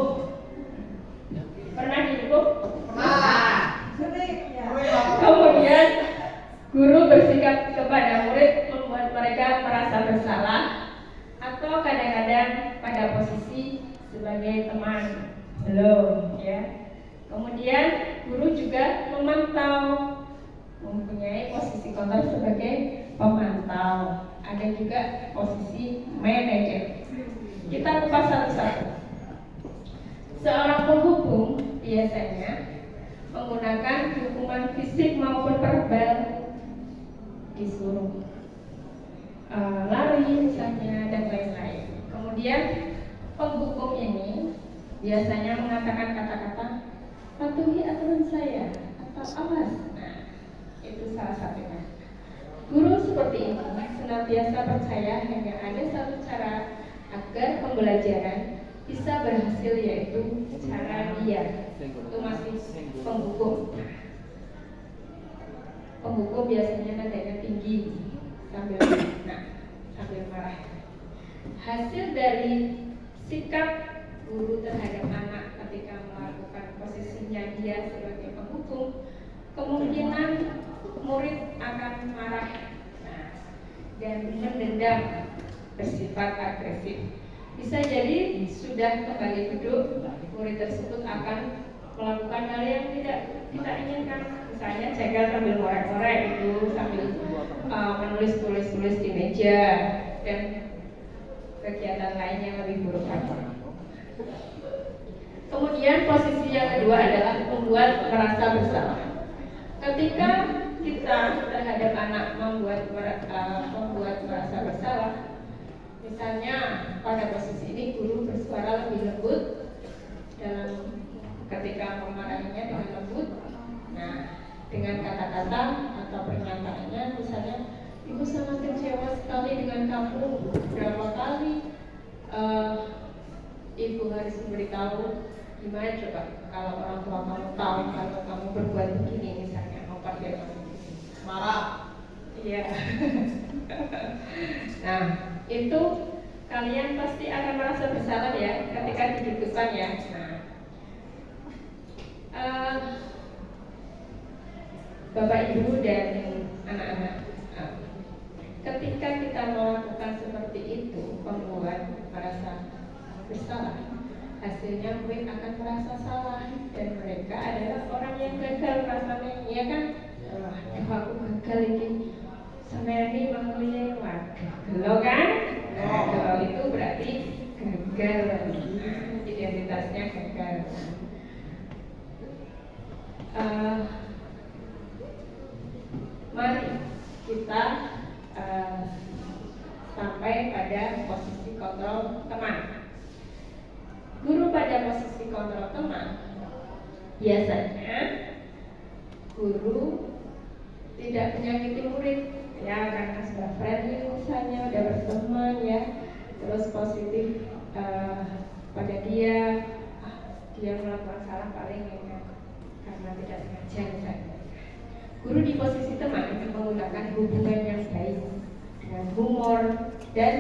Pernah dihukum? Pernah. Kemudian guru bersikap kepada murid membuat mereka merasa bersalah, atau kadang-kadang pada posisi sebagai teman. Belum ya. Kemudian guru juga memantau, mempunyai posisi kontrol sebagai pemantau. Ada juga posisi manajer. Kita kupas satu-satu. Seorang penghukum biasanya menggunakan hukuman fisik maupun verbal, disuruh lari misalnya dan lain-lain. Kemudian penghukum ini biasanya mengatakan kata-kata patuhi aturan saya atau awas. Nah, itu salah satunya. Guru seperti ini senantiasa percaya hanya ada satu cara agar pembelajaran bisa berhasil, yaitu cara dia. Itu masih penghukum. Penghukum biasanya nadanya tinggi sambil marah. Hasil dari sikap guru terhadap anak ketika melakukan posisinya dia sebagai penghukum, kemungkinan murid akan marah dan mendendam, bersifat agresif. Bisa jadi sudah kembali duduk, murid tersebut akan melakukan hal yang tidak kita inginkan. Misalnya cekel sambil ngorek-ngorek itu, sambil menulis di meja, dan kegiatan lain yang lebih buruk lagi. Kemudian posisi yang kedua adalah membuat merasa bersalah. Ketika kita terhadap anak membuat merasa bersalah, misalnya pada posisi ini guru bersuara lebih lembut dalam ketika memarahinya dengan lembut. Nah, dengan kata-kata atau pernyataannya misalnya Ibu sangat kecewa sekali dengan kamu. Berapa kali ibu harus memberitahu, gimana coba kalau orang tua kamu tahu kalau kamu berbuat begini, misalnya mau pakai marah. Iya. Nah, itu kalian pasti akan merasa bersalah ya ketika didudukkan ya. Nah, Bapak Ibu dan anak-anak, ketika kita melakukan seperti itu, membuat merasa bersalah, hasilnya murid akan merasa salah dan mereka adalah orang yang gagal rasanya, ya kan? Wah, aku gagal ini. Sama ini menguliah lo kan? Nah, kalau itu berarti gagal, identitasnya gagal. Mari kita sampai pada posisi kontrol teman. Guru pada posisi kontrol teman, biasanya guru tidak menyakiti murid, ya karena sudah friendly misalnya, udah berteman ya, terus positif pada dia melakukan salah paling ya, karena tidak sengaja misalnya. Guru di posisi teman itu menggunakan hubungan yang baik dengan humor dan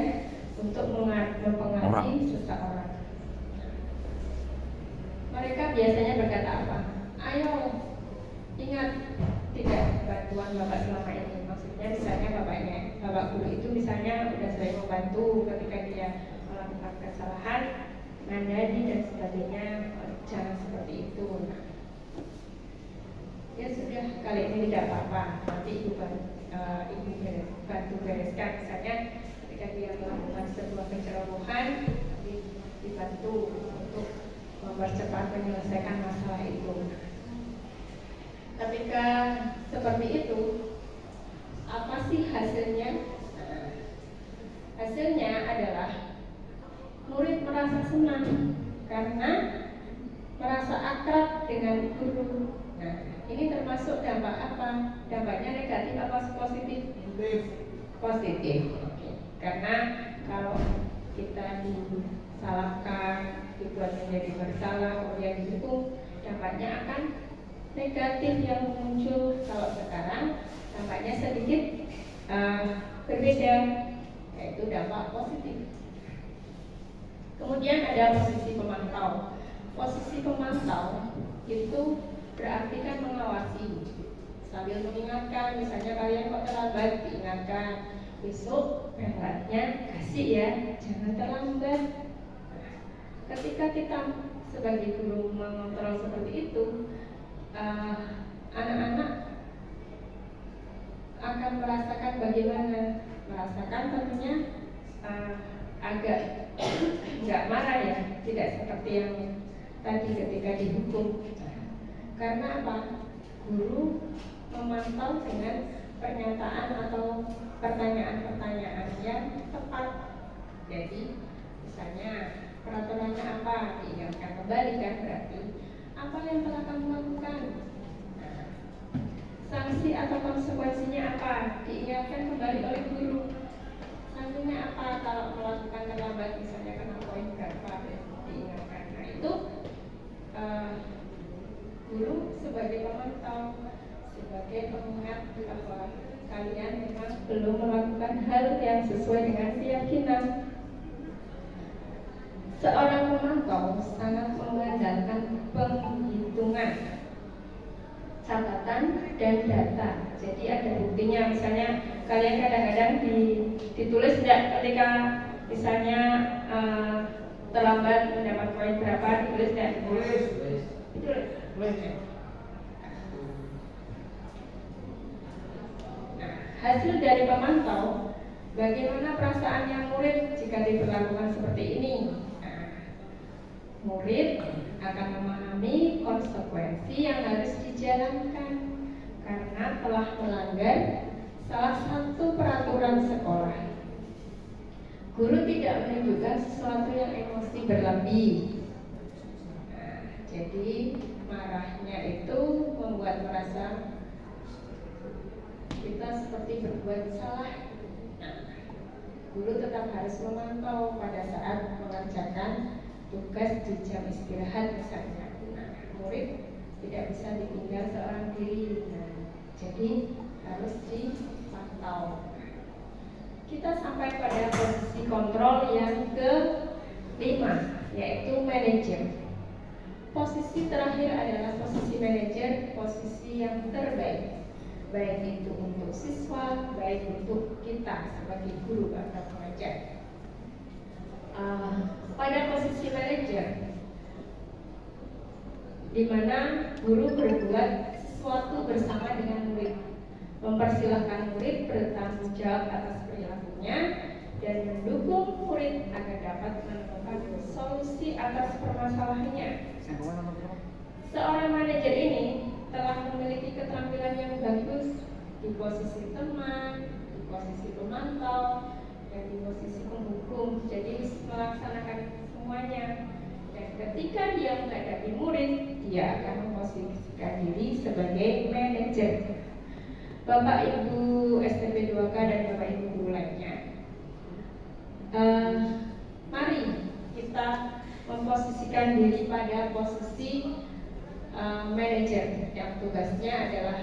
untuk mempengaruhi seseorang. Mereka biasanya berkata apa? Ayo, ingat tidak bantuan bapak selama ini. Maksudnya misalnya bapak guru itu misalnya sudah sering membantu ketika dia melakukan kesalahan, nandani dan sebagainya, jangan seperti itu. Ya sudah, kali ini tidak apa-apa, nanti ibu bantu bereskan. Misalnya ketika dia melakukan sebuah pencerobohan, dibantu untuk mempercepat menyelesaikan masalah itu. Ketika seperti itu, apa sih hasilnya? Hasilnya adalah murid merasa senang karena merasa akrab dengan guru. Nah, ini termasuk dampak apa? Dampaknya negatif apa positif? Positif. Oke. Karena kalau kita disalahkan, dibuat menjadi bersalah, kemudian dihukum, dampaknya akan negatif yang muncul. Kalau sekarang dampaknya sedikit berbeda, yaitu dampak positif. Kemudian ada posisi pemantau. Posisi pemantau itu berarti kan mengawasi sambil mengingatkan, misalnya kalian kok terlambat, diingatkan besok berangkatnya kasih ya, jangan terlambat. Ketika kita sebagai guru mengontrol seperti itu, anak-anak akan merasakan bagaimana, merasakan tentunya agak nggak marah ya, tidak seperti yang tadi ketika dihukum. Karena apa? Guru memantau dengan pernyataan atau pertanyaan-pertanyaan yang tepat. Jadi misalnya peraturannya apa, diingatkan kembali kan, berarti apa yang telah kamu lakukan. Nah, sanksi atau konsekuensinya apa, diingatkan kembali oleh guru. Sanksinya apa kalau melakukan terlambat, misalnya kena poin berapa, diingatkan. Nah itu guru sebagai pemantau, sebagai pengingat bahwa kalian memang belum melakukan hal yang sesuai dengan keyakinan. Seorang pemantau sangat mengandalkan penghitungan, catatan dan data. Jadi ada buktinya, misalnya kalian kadang-kadang ditulis tidak ketika misalnya terlambat mendapat poin berapa, ditulis tidak? Ditulis. Nah, hasil dari pemantau, bagaimana perasaannya murid jika diperlakukan seperti ini? Murid akan memahami konsekuensi yang harus dijalankan karena telah melanggar salah satu peraturan sekolah. Guru tidak menunjukkan sesuatu yang emosi berlebih. Nah, jadi marahnya itu membuat merasa kita seperti berbuat salah. Nah, guru tetap harus memantau pada saat mengerjakan tugas di jam istirahat misalnya. Nah, murid tidak bisa ditinggal seorang diri. Nah, jadi harus dipantau. Kita sampai pada posisi kontrol yang ke-5, yaitu manajer. Posisi terakhir adalah posisi manajer, posisi yang terbaik, baik itu untuk siswa, baik untuk kita sebagai guru atau pengajar. Pada posisi manajer, di mana guru berbuat sesuatu bersama dengan murid, mempersilahkan murid bertanggung jawab atas perilakunya dan mendukung murid agar dapat menemukan solusi atas permasalahannya. Seorang manajer ini telah memiliki keterampilan yang bagus di posisi teman, di posisi pemantau, dan di posisi penghukum. Jadi melaksanakan semuanya. Dan ketika dia menghadapi murid, dia akan memposisikan diri sebagai manajer. Bapak Ibu STP 2K dan Bapak Ibu guru lainnya, mari kita memposisikan diri pada posisi manajer yang tugasnya adalah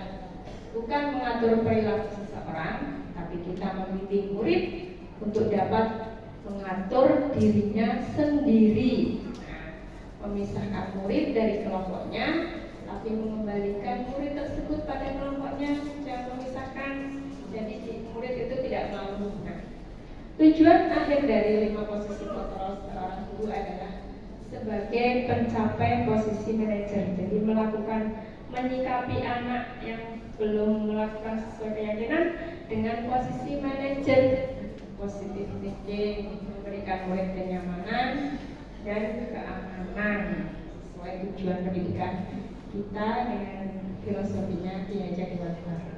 bukan mengatur perilaku seseorang, tapi kita membimbing murid untuk dapat mengatur dirinya sendiri. Memisahkan murid dari kelompoknya, tapi mengembalikan murid tersebut pada kelompoknya, jangan memisahkan. Jadi murid itu tidak malu. Nah, tujuan akhir dari 5 posisi kontrol seorang guru adalah sebagai pencapai posisi manajer. Jadi menyikapi anak yang belum melakukan sesuai keyakinan dengan posisi manajer, positif thinking, memberikan murid kenyamanan dan keamanan sesuai tujuan pendidikan kita dengan filosofinya Ki Hajar Dewantara.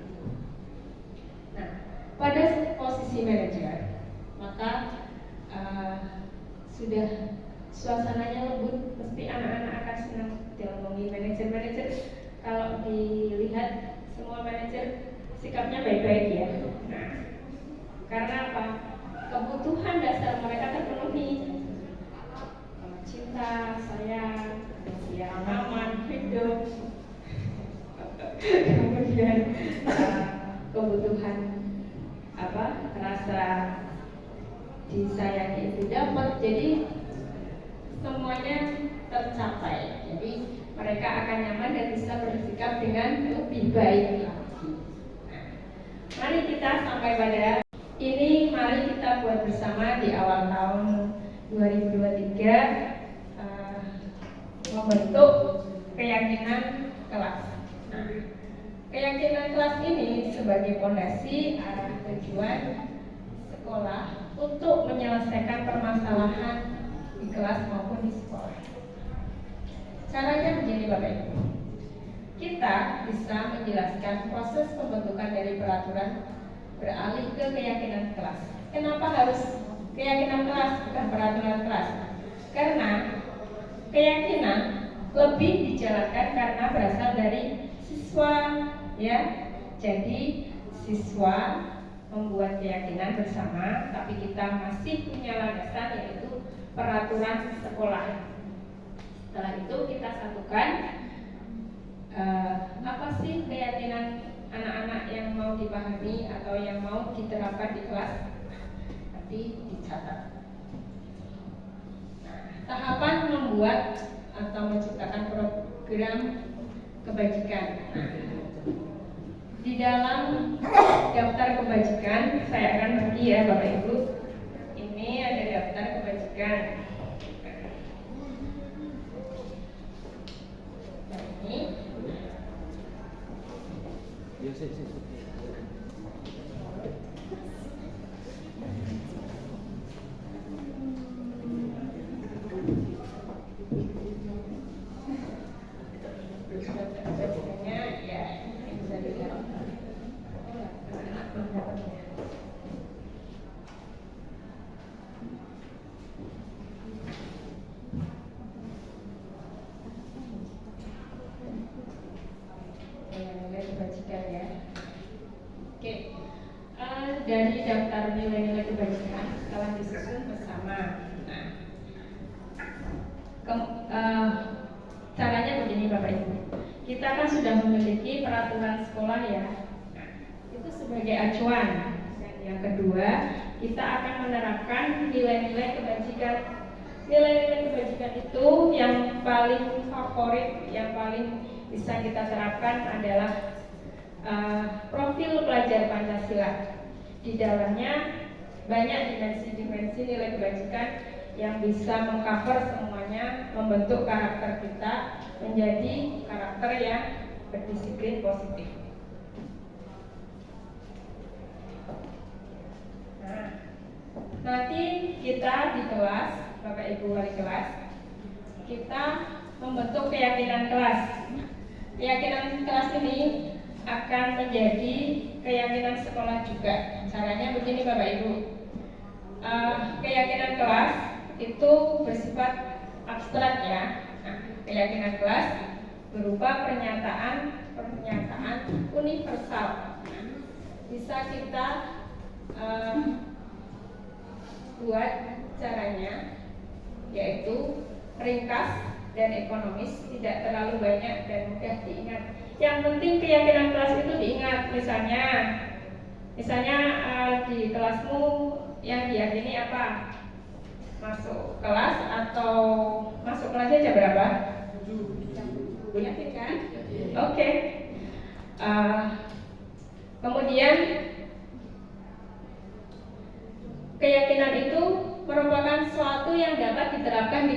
Nah, pada posisi manajer, maka sudah suasananya lembut, mesti anak-anak akan senang diomongin manajer. Kalau dilihat semua manajer sikapnya baik-baik ya. Nah, karena apa? Kebutuhan dasar mereka terpenuhi. Cinta, sayang, aman, hidup. Kemudian kebutuhan rasa disayangi itu dapat. Jadi semuanya tercapai. Jadi mereka akan nyaman dan bisa bersikap dengan lebih baik lagi. Nah, mari kita sampai pada ini. Mari kita buat bersama di awal tahun 2023 membentuk keyakinan kelas. Nah, keyakinan kelas ini sebagai fondasi arah tujuan sekolah untuk menyelesaikan permasalahan di kelas maupun di sekolah. Caranya begini Bapak Ibu, kita bisa menjelaskan proses pembentukan dari peraturan beralih ke keyakinan kelas. Kenapa harus keyakinan kelas bukan peraturan kelas? Karena keyakinan lebih dijalankan karena berasal dari siswa, ya. Jadi siswa membuat keyakinan bersama, tapi kita masih punya landasan yaitu peraturan sekolah. Setelah itu kita satukan apa sih keyakinan anak-anak yang mau dipahami atau yang mau diterapkan di kelas, nanti dicatat. Nah, tahapan membuat atau menciptakan program kebajikan. Di dalam daftar kebajikan, saya akan bagi ya Bapak Ibu. Ini ada daftar kebajikan. Nah, ini. Oke, dari daftar nilai-nilai kebajikan telah disusun bersama. Nah, caranya begini Bapak Ibu. Kita kan sudah memiliki peraturan sekolah ya. Nah, itu sebagai acuan. Dan yang kedua, kita akan menerapkan nilai-nilai kebajikan. Nilai-nilai kebajikan itu yang paling favorit, yang paling bisa kita terapkan adalah profil pelajar Pancasila. Di dalamnya banyak dimensi-dimensi nilai kebajikan yang bisa mengcover semuanya, membentuk karakter kita menjadi karakter yang berdisiplin positif. Nah, nanti kita di kelas, Bapak Ibu wali kelas, kita membentuk keyakinan kelas. Keyakinan kelas ini akan menjadi keyakinan sekolah juga. Caranya begini Bapak Ibu. Keyakinan kelas itu bersifat abstrak ya. Nah, keyakinan kelas berupa pernyataan universal. Bisa kita buat caranya, yaitu ringkas dan ekonomis, tidak terlalu banyak dan mudah diingat. Yang penting keyakinan kelas itu diingat. Misalnya di kelasmu yang diyakini apa? Masuk kelas atau masuk kelasnya jam berapa? Yakin kan? Oke. Kemudian keyakinan itu merupakan suatu yang dapat diterapkan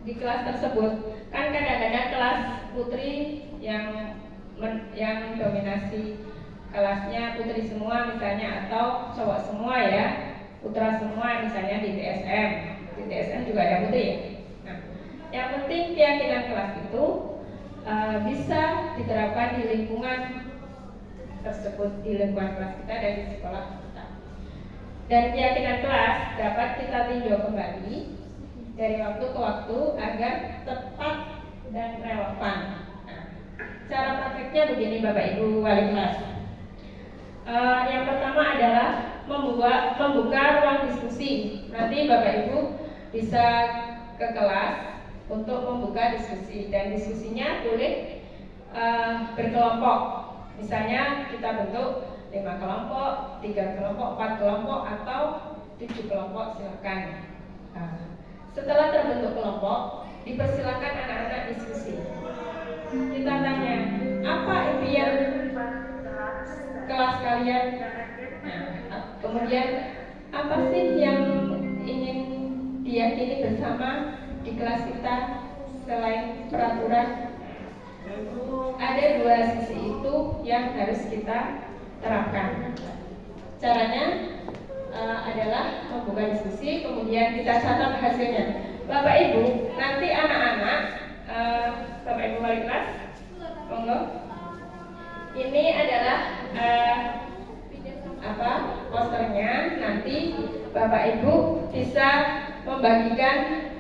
di kelas tersebut. Kan kadang-kadang kelas putri yang dominasi kelasnya putri semua misalnya, atau cowok semua ya, putra semua misalnya di TSM. Di TSM juga ada putri. Nah, yang penting keyakinan kelas itu bisa diterapkan di lingkungan tersebut, di lingkungan kelas kita dan di sekolah kita. Dan keyakinan kelas dapat kita tinjau kembali dari waktu ke waktu agar tepat dan relevan. Nah, cara prakteknya begini Bapak Ibu wali kelas. Yang pertama adalah membuka ruang diskusi. Nanti Bapak Ibu bisa ke kelas untuk membuka diskusi, dan diskusinya boleh berkelompok. Misalnya kita bentuk 5 kelompok, 3 kelompok, 4 kelompok, atau 7 kelompok, silakan. Setelah terbentuk kelompok, dipersilakan anak-anak diskusi. Kita tanya, apa impian kelas kalian? Nah, kemudian apa sih yang ingin diyakini bersama di kelas kita selain peraturan? Ada 2 sisi itu yang harus kita terapkan. Caranya adalah membuka diskusi, kemudian kita catat hasilnya. Bapak Ibu, nanti anak-anak, Bapak Ibu wali kelas, monggo. Ini adalah posternya. Nanti Bapak Ibu bisa membagikan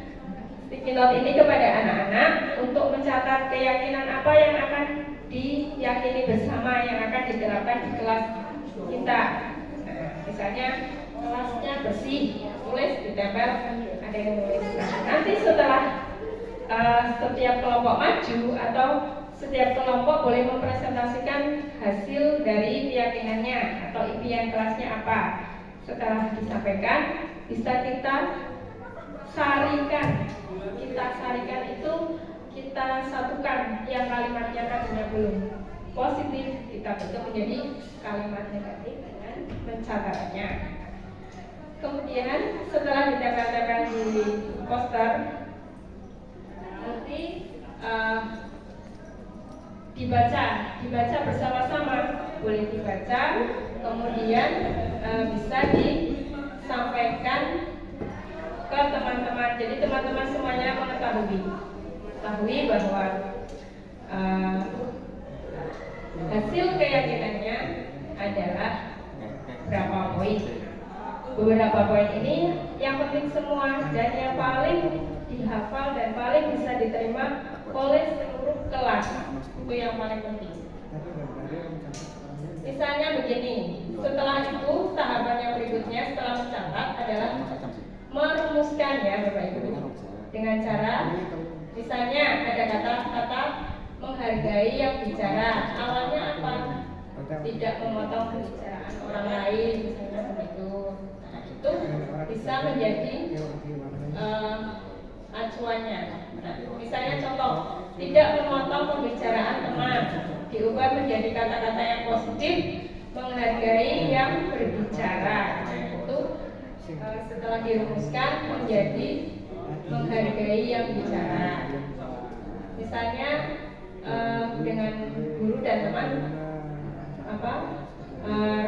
sticky note ini kepada anak-anak untuk mencatat keyakinan apa yang akan diyakini bersama, yang akan diterapkan di kelas kita. Nah, misalnya kelasnya bersih, tulis ditempel, ada yang nulis. Nah, nanti setelah setiap kelompok maju atau setiap kelompok boleh mempresentasikan hasil dari keyakinannya atau impian kelasnya apa. Setelah disampaikan, bisa kita sarikan. Itu kita satukan, yang kalimatnya tadinya belum positif kita bentuk menjadi kalimat negatif dengan pencatatannya. Kemudian setelah ditempel-tempel di poster, nanti dibaca bersama-sama, boleh dibaca, kemudian bisa disampaikan ke teman-teman. Jadi teman-teman semuanya mengetahui bahwa hasil keyakinannya adalah berapa poin. Beberapa poin ini yang penting semua dan yang paling dihafal dan paling bisa diterima oleh seluruh kelas. Itu yang paling penting. Misalnya begini. Setelah itu tahapan yang berikutnya setelah mencatat adalah merumuskan ya Bapak Ibu. Dengan cara misalnya ada kata-kata menghargai yang bicara. Awalnya apa? Tidak memotong pembicaraan orang lain misalnya begitu. Nah, itu bisa menjadi acuannya. Nah, misalnya contoh, tidak memotong pembicaraan teman, diubah menjadi kata-kata yang positif, menghargai yang berbicara. Nah, itu setelah dirumuskan menjadi menghargai yang bicara. Misalnya dengan guru dan teman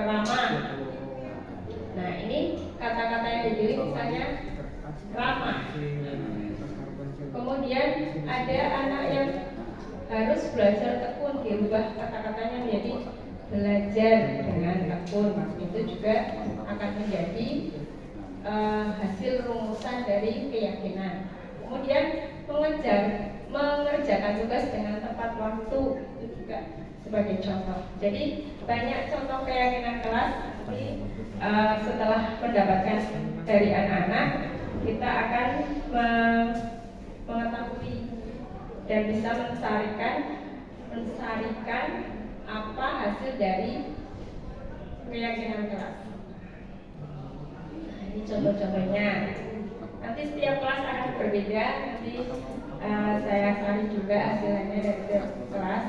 ramah. Nah, ini kata-kata yang dipilih misalnya ramah. Kemudian ada anak yang harus belajar tekun, dirubah kata-katanya menjadi belajar dengan tekun. Itu juga akan menjadi hasil rumusan dari keyakinan. Kemudian mengerjakan tugas dengan tepat waktu, itu juga sebagai contoh. Jadi banyak contoh keyakinan kelas. Setelah mendapatkan dari anak-anak, kita akan mengetahui dan bisa mensarikan apa hasil dari keyakinan kelas. Nah, ini contoh-contohnya. Nanti setiap kelas akan berbeda. Nanti saya sari juga hasilnya dari setiap kelas.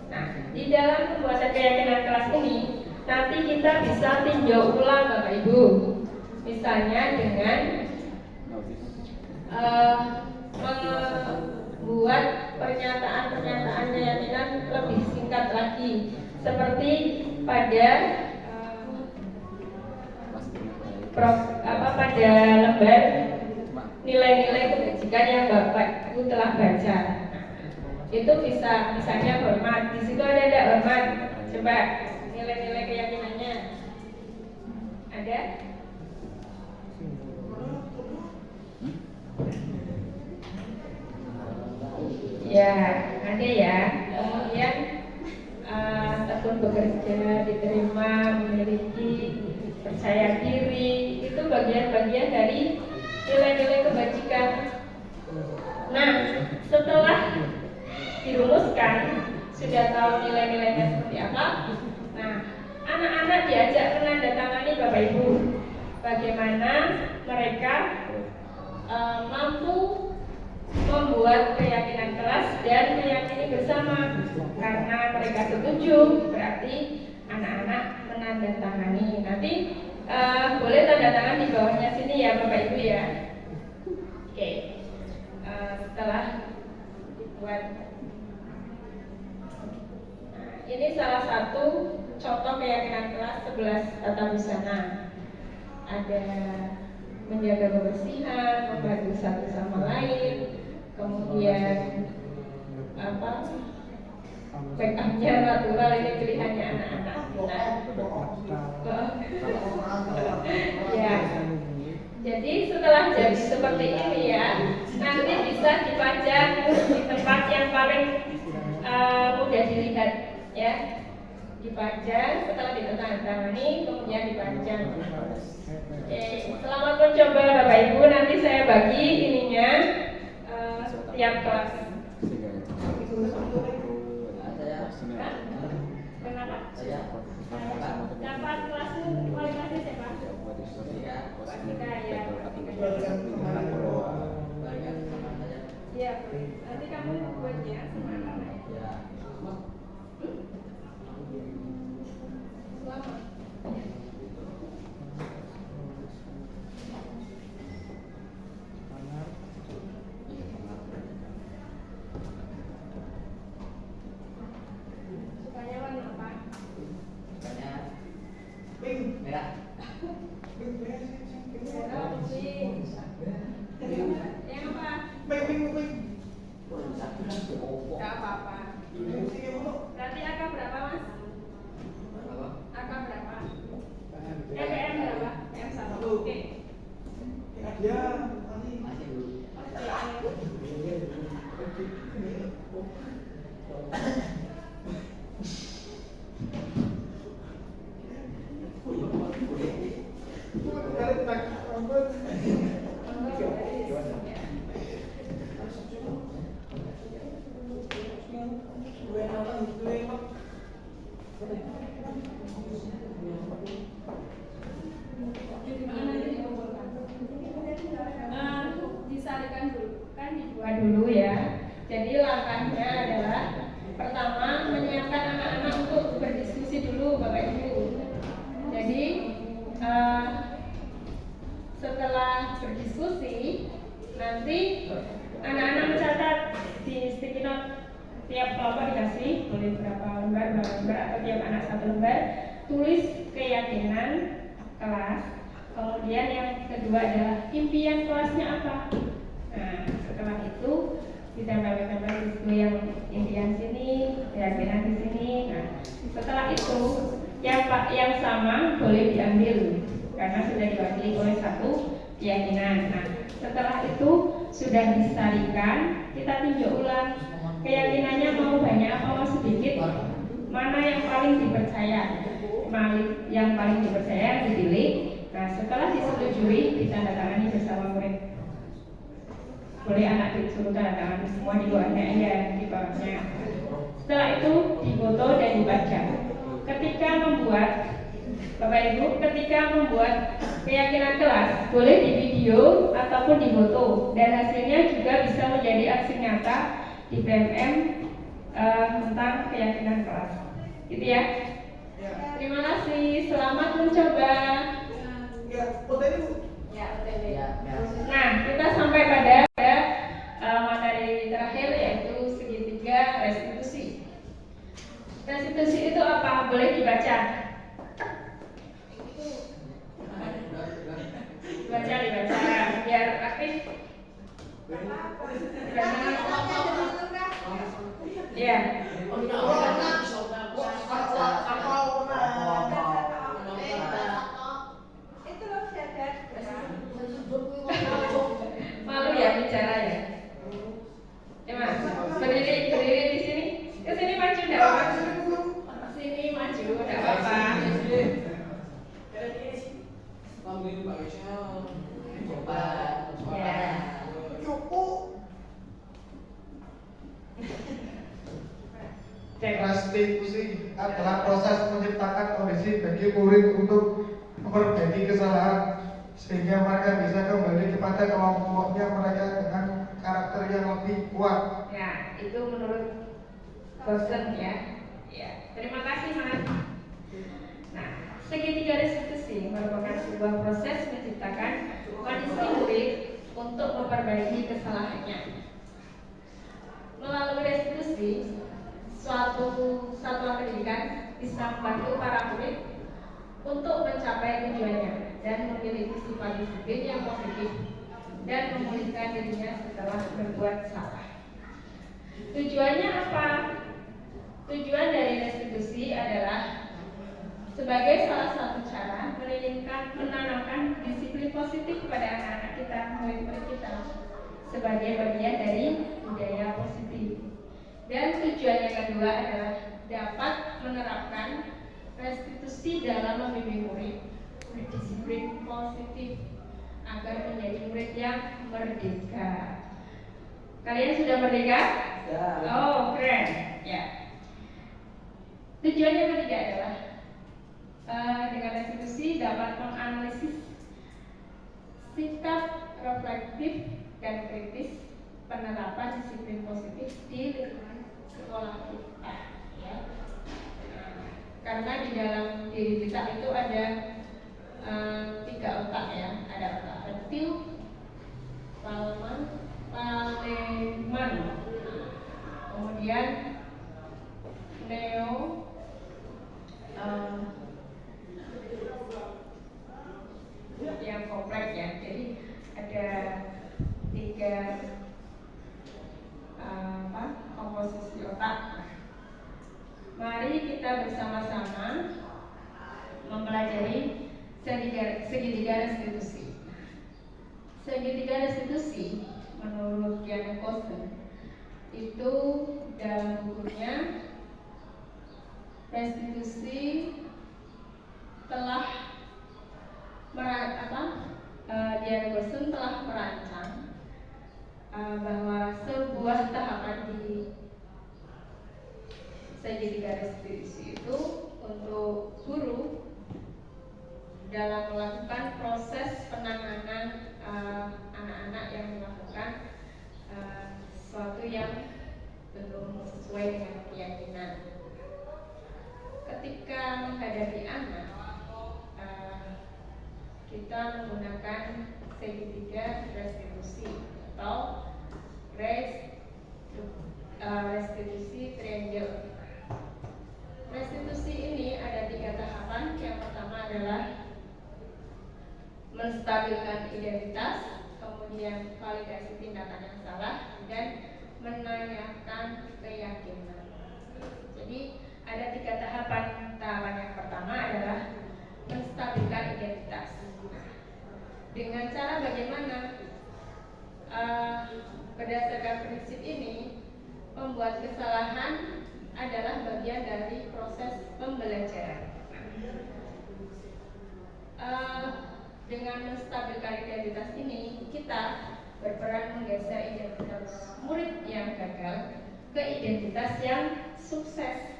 Nah, di dalam pembuatan keyakinan kelas ini nanti kita bisa tinjau ulang Bapak Ibu. Misalnya dengan membuat pernyataan-pernyataan keyakinan lebih singkat lagi, seperti pada pada lembar nilai-nilai kebajikan yang Bapak Ibu telah baca. Itu bisa misalnya hormat. Di situ ada hormat. Coba nilai-nilai keyakinannya ada? Ya, ada ya. Kemudian tekun bekerja, diterima, memiliki, percaya diri, itu bagian-bagian dari nilai-nilai kebajikan. Nah, setelah dirumuskan, sudah tahu nilai-nilainya seperti apa. Nah, anak-anak diajak menandatangani Bapak Ibu bagaimana mereka mampu membuat keyakinan kelas dan meyakini bersama. Karena mereka setuju, berarti anak-anak menandatangani. Nanti boleh tanda tangan di bawahnya sini ya Bapak Ibu ya. Oke. Setelah dibuat. Nah, ini salah satu contoh keyakinan kelas 11 tata busana. Ada menjaga kebersihan, membantu satu sama lain, kemudian backupnya natural, ini pilihannya anak-anak. Ya, jadi setelah jadi seperti ini ya, nanti bisa dipajang di tempat yang paling mudah dilihat ya. Dipajang, setelah ditandatangani kemudian dipajang. Oke, selamat mencoba Bapak Ibu. Nanti saya bagi ininya tiap kelas. Kenapa? Dapat kelasmu kualitasnya siapa? Pak Tika ya. Iya, nanti kamu buatnya sama anak-anak. Selamat. Sukanya warna apa? Sukanya pink, merah. Merah, pink. Yang apa? Pink. Gak apa-apa. Berarti angka berapa Mas? Angka berapa? PM berapa? PM 1. Oke. Ya, Disarikan dulu, kan dibuat dulu ya. Jadi langkahnya adalah pertama menyiapkan anak-anak untuk berdiskusi dulu Bapak Ibu. Jadi setelah berdiskusi nanti anak-anak mencatat di sticky note, tiap kelompok dikasih boleh berapa lembar atau tiap anak satu lembar, tulis keyakinan kelas. Kemudian yang kedua adalah impian kelasnya apa. Nah setelah itu ditempel-tempel di situ yang impian sini, keyakinan di sini. Nah setelah itu yang sama boleh diambil karena sudah diwakili oleh satu keyakinan. Nah setelah itu sudah disarikan, kita tinjau ulang keyakinannya mau banyak atau mau sedikit, mana yang paling dipercaya. Yang paling dipercaya dipilih. Nah setelah disetujui ditandatangani bersama murid. Boleh anak disuruh tanda tangan semua di bawahnya, ya di bawahnya. Setelah itu difoto dan dibaca. Ketika membuat Bapak Ibu, ketika membuat keyakinan kelas boleh di video ataupun di foto, dan hasilnya juga bisa menjadi aksi nyata di PMM tentang keyakinan kelas. Gitu ya. Terima kasih, selamat mencoba. Nah, kita sampai pada materi terakhir yaitu segitiga restitusi. Restitusi itu apa? Boleh dibaca. Dibaca biar aktif. Ya. Malu ya bicara ya. Mas, berdiri di sini. Ke sini maju enggak apa-apa. Sini maju enggak apa-apa. Restitusi adalah proses menciptakan kondisi bagi murid untuk memperbaiki kesalahan sehingga mereka bisa kembali kepada kelompoknya mereka dengan karakter yang lebih kuat. Ya, itu menurut dosen ya. Ya, terima kasih Mas. Nah, segitiga restitusi merupakan sebuah proses menciptakan kondisi murid untuk memperbaiki kesalahannya. Melalui restitusi, suatu satuan pendidikan bisa membantu para murid untuk mencapai tujuannya dan memiliki sifat disiplin yang positif dan memulihkan dirinya setelah berbuat salah. Tujuannya apa? Tujuan dari restitusi adalah sebagai salah satu cara menanamkan disiplin positif kepada anak-anak kita, murid-murid kita, sebagai bagian dari budaya positif. Dan tujuan yang kedua adalah dapat menerapkan restitusi dalam membimbing murid berdisiplin positif agar menjadi murid yang merdeka. Kalian sudah merdeka? Ya. Oh, keren. Ya. Tujuan yang ketiga adalah dengan restitusi dapat menganalisis sikap reflektif dan kritis penerapan disiplin positif di lingkungan sekolah kita. Ya. Karena di dalam diri kita itu ada 3 otak ya, ada otak reptil, paleman, kemudian neo yang kompleks ya. Jadi ada 3 komposisi otak. Mari kita bersama-sama mempelajari segitiga restitusi. Segitiga restitusi menurut Jan Kossen itu dalam bukunya restitusi telah Jan Kossen telah merancang bahwa sebuah tahapan di segitiga restitusi itu dalam melakukan proses penanganan anak-anak yang melakukan sesuatu yang belum sesuai dengan keyakinan. Ketika menghadapi anak, kita menggunakan segitiga restitusi atau restitusi triangle. Restitusi ini ada 3 tahapan. Yang pertama adalah menstabilkan identitas, kemudian validasi tindakan yang salah, dan menanyakan keyakinan. Jadi ada 3 tahapan. Tahapan yang pertama adalah menstabilkan identitas. Dengan cara bagaimana? Berdasarkan prinsip ini, membuat kesalahan adalah bagian dari proses pembelajaran. Dengan menstabilkan identitas ini, kita berperan menggeser identitas murid yang gagal ke identitas yang sukses.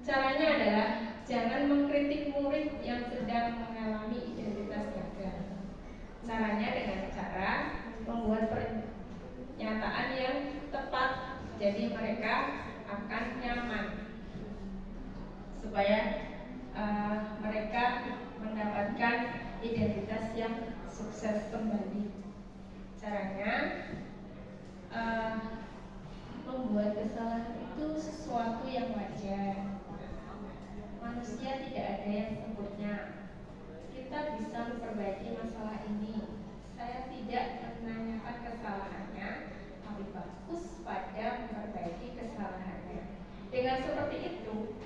Caranya adalah jangan mengkritik murid yang sedang mengalami identitas gagal. Caranya dengan cara membuat pernyataan yang tepat, jadi mereka akan nyaman, supaya mereka mendapatkan identitas yang sukses kembali. Caranya membuat kesalahan itu sesuatu yang wajar. Manusia tidak ada yang sempurna. Kita bisa memperbaiki masalah ini. Saya tidak menanyakan kesalahannya, tapi fokus pada memperbaiki kesalahannya. Dengan seperti itu,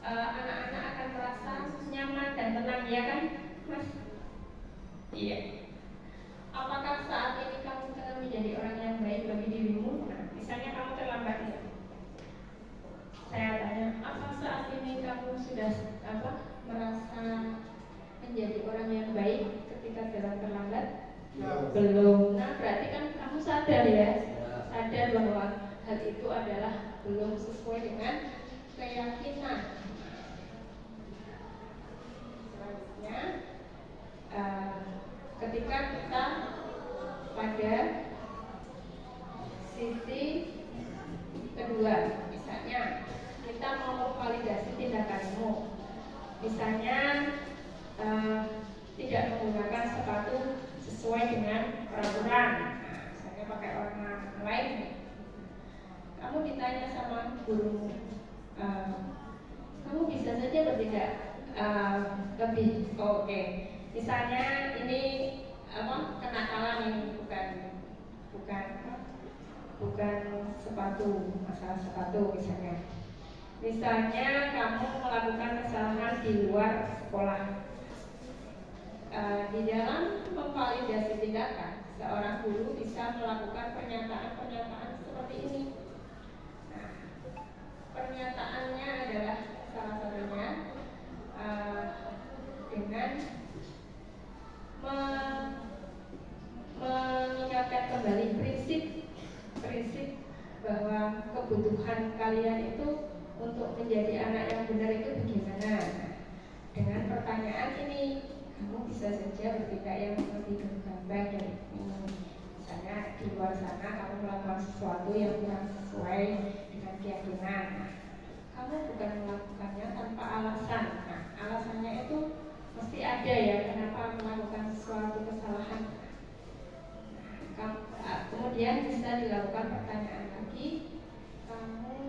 anak-anak akan merasa nyaman dan tenang, ya kan, Mas? Iya. Apakah saat ini kamu tengah menjadi orang yang baik bagi dirimu? Nah, misalnya kamu terlambat nih. Saya tanya, apa saat ini kamu sudah merasa menjadi orang yang baik ketika jalan terlambat? Belum. Nah, berarti kan kamu sadar ya, sadar bahwa hal itu adalah belum sesuai dengan keyakinan. Selanjutnya, ketika kita pada sisi kedua, misalnya kita mau validasi tindakanmu, misalnya tidak menggunakan sepatu sesuai dengan peraturan, misalnya pakai warna lain nih. Kamu ditanya sama gurumu, kamu bisa saja bertindak lebih oke. Misalnya ini kenakalan ini bukan sepatu, masalah sepatu misalnya. Misalnya kamu melakukan kesalahan di luar sekolah. Di dalam memvalidasi tindakan, seorang guru bisa melakukan pernyataan-pernyataan seperti ini. Nah, pernyataannya adalah salah satunya dengan mengingatkan kembali prinsip bahwa kebutuhan kalian itu untuk menjadi anak yang benar itu bagaimana. Dengan pertanyaan ini, kamu bisa saja bertindak yang lebih bergambar dari ini. Misalnya di luar sana kamu melakukan sesuatu yang kurang sesuai dengan keyakinan. Kamu bukan melakukannya tanpa alasan. Nah, alasannya itu mesti ada ya, kenapa melakukan suatu kesalahan. Kemudian bisa dilakukan pertanyaan lagi, kamu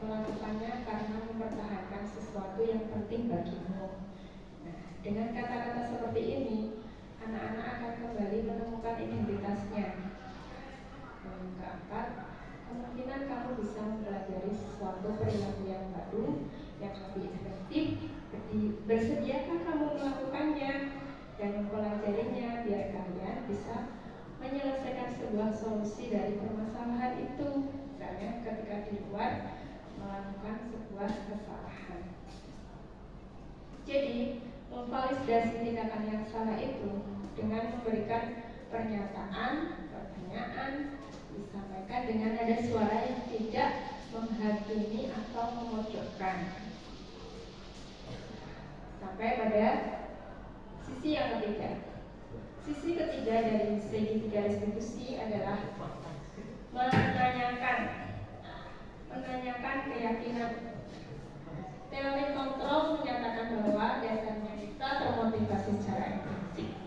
melakukannya karena mempertahankan sesuatu yang penting bagimu. Nah, dengan kata-kata seperti ini, anak-anak akan kembali menemukan identitasnya. Yang keempat, kemungkinan kamu bisa mempelajari sesuatu perilaku yang baru, yang lebih efektif. Bersediakah kamu melakukannya dan mempelajarinya biar kalian bisa menyelesaikan sebuah solusi dari permasalahan itu. Misalnya ketika di luar melakukan sebuah kesalahan. Jadi memvalidasi tindakan yang salah itu dengan memberikan pernyataan, pertanyaan, disampaikan dengan nada suara yang tidak menghakimi atau memojokkan. sampai pada sisi yang ketiga. Sisi ketiga dari segitiga restitusi adalah menanyakan keyakinan. Teori kontrol menyatakan bahwa dasarnya kita termotivasi secara intrinsik.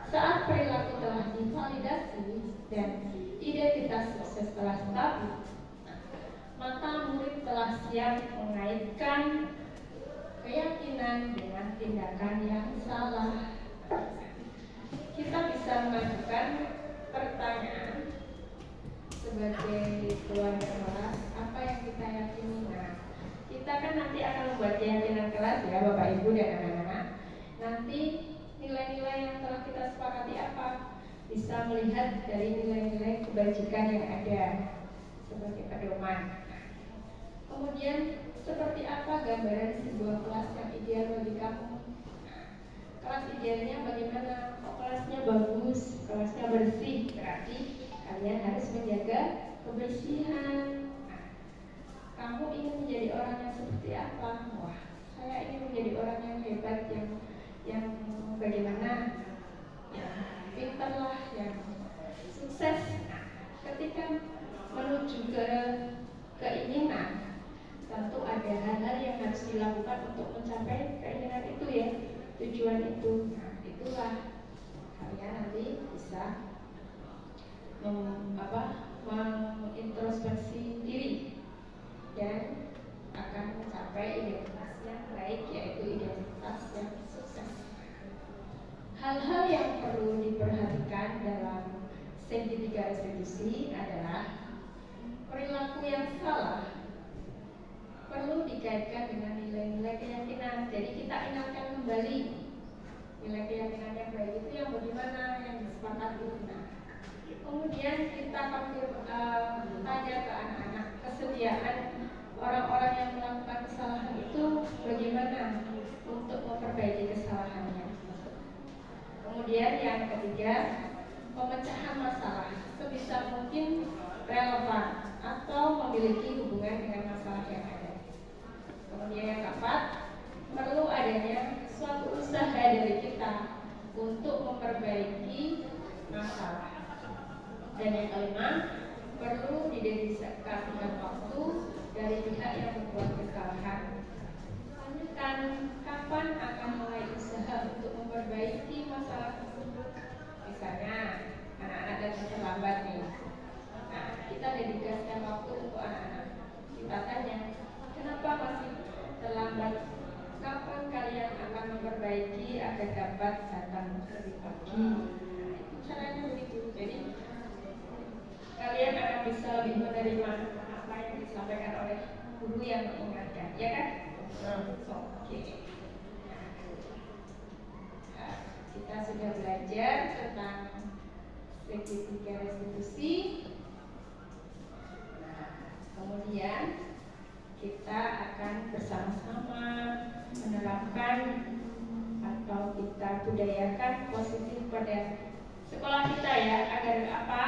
Saat perilaku telah divalidasi dan identitas sukses telah stabil, maka murid telah siap mengaitkan keyakinan dengan tindakan yang salah. Kita bisa mengajukan pertanyaan sebagai keluarga kelas, apa yang kita yakini. Nah, kita kan nanti akan membuat keyakinan kelas ya Bapak Ibu dan anak-anak. Nanti nilai-nilai yang telah kita sepakati apa? Bisa melihat dari nilai-nilai kebajikan yang ada sebagai pedoman. Kemudian seperti apa gambaran sebuah kelas yang ideal bagi kamu? Kelas idealnya bagaimana? Oh, kelasnya bagus, kelasnya bersih, berarti kalian harus menjaga kebersihan. Kamu ingin menjadi orang yang seperti apa? Wah, saya ingin menjadi orang yang hebat, yang bagaimana? Yang pintar lah, yang sukses. Ketika menuju ke keinginan, tentu ada hal-hal yang harus dilakukan untuk mencapai keinginan itu ya, tujuan itu. Nah, itulah kalian nanti bisa mengintrospeksi diri dan akan mencapai identitas yang baik, yaitu identitas yang sukses. Hal-hal yang perlu diperhatikan dalam segitiga restitusi adalah perilaku yang salah perlu dikaitkan dengan nilai-nilai keyakinan. Jadi kita ingatkan kembali nilai keyakinan yang baik itu yang bagaimana, yang disepakati. Nah, kemudian kita tanya ke anak-anak, kesediaan orang-orang yang melakukan kesalahan itu bagaimana untuk memperbaiki kesalahannya. Kemudian yang ketiga, pemecahan masalah sebisa mungkin relevan atau memiliki hubungan dengan masalah yang ada. Kemudian yang keempat, perlu adanya suatu usaha dari kita untuk memperbaiki masalah. Dan yang kelima, perlu didedikasikan waktu dari pihak yang membuat kesalahan. Lanjutkan, kapan akan mulai usaha untuk memperbaiki masalah tersebut? Misalnya, anak-anak datang terlambat nih. Nah, kita dedikasikan waktu untuk anak-anak. Kita tanya, kenapa masih terlambat? Kapan kalian akan memperbaiki agar dapat datang lebih pagi? Nah, itu caranya begitu. Jadi kalian akan bisa lebih menerima apa yang disampaikan oleh guru yang mengingatkan, ya kan? Oke. Nah, kita sudah belajar tentang segitiga restitusi. Kemudian kita akan bersama-sama menerapkan atau kita budayakan positif pada sekolah kita ya, agar apa?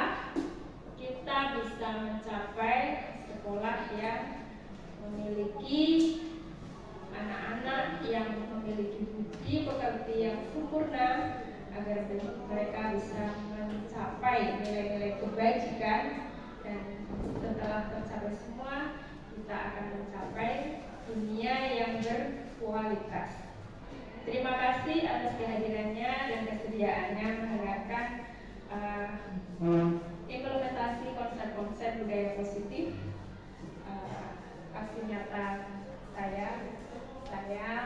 Kita bisa mencapai sekolah yang memiliki anak-anak yang memiliki budi pekerti yang sempurna, agar mereka bisa mencapai nilai-nilai kebajikan, dan setelah tercapai semua kita akan mencapai dunia yang berkualitas. Terima kasih atas kehadirannya dan kesediaannya mendengarkan implementasi konsep-konsep budaya positif. Aksi nyata saya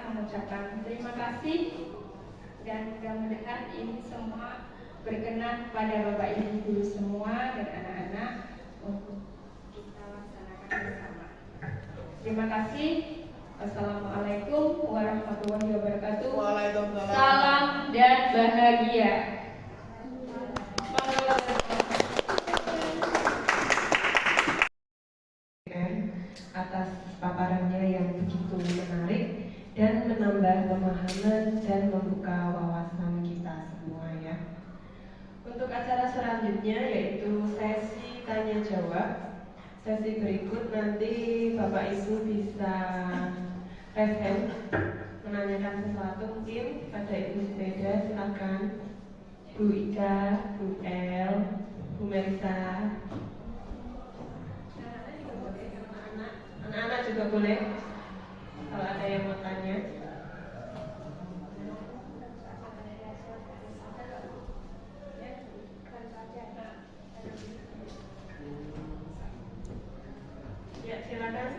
mengucapkan terima kasih, dan mudah-mudahan ini semua berkenan pada Bapak Ibu guru semua dan anak-anak untuk kita laksanakan bersama. Terima kasih. Wassalamualaikum warahmatullahi wabarakatuh. Waalaikumsalam. Salam dan bahagia. Atas paparannya yang begitu menarik dan menambah pemahaman dan membuka wawasan kita semua ya. Untuk acara selanjutnya yaitu sesi tanya jawab. Sesi berikut nanti Bapak Ibu bisa raise hand. menanyakan sesuatu mungkin pada Ibu Subeda, silakan. Bu Ika, Bu El, Bu Melisa. Anak-anak juga boleh kalau ada yang mau tanya. Ya, silakan.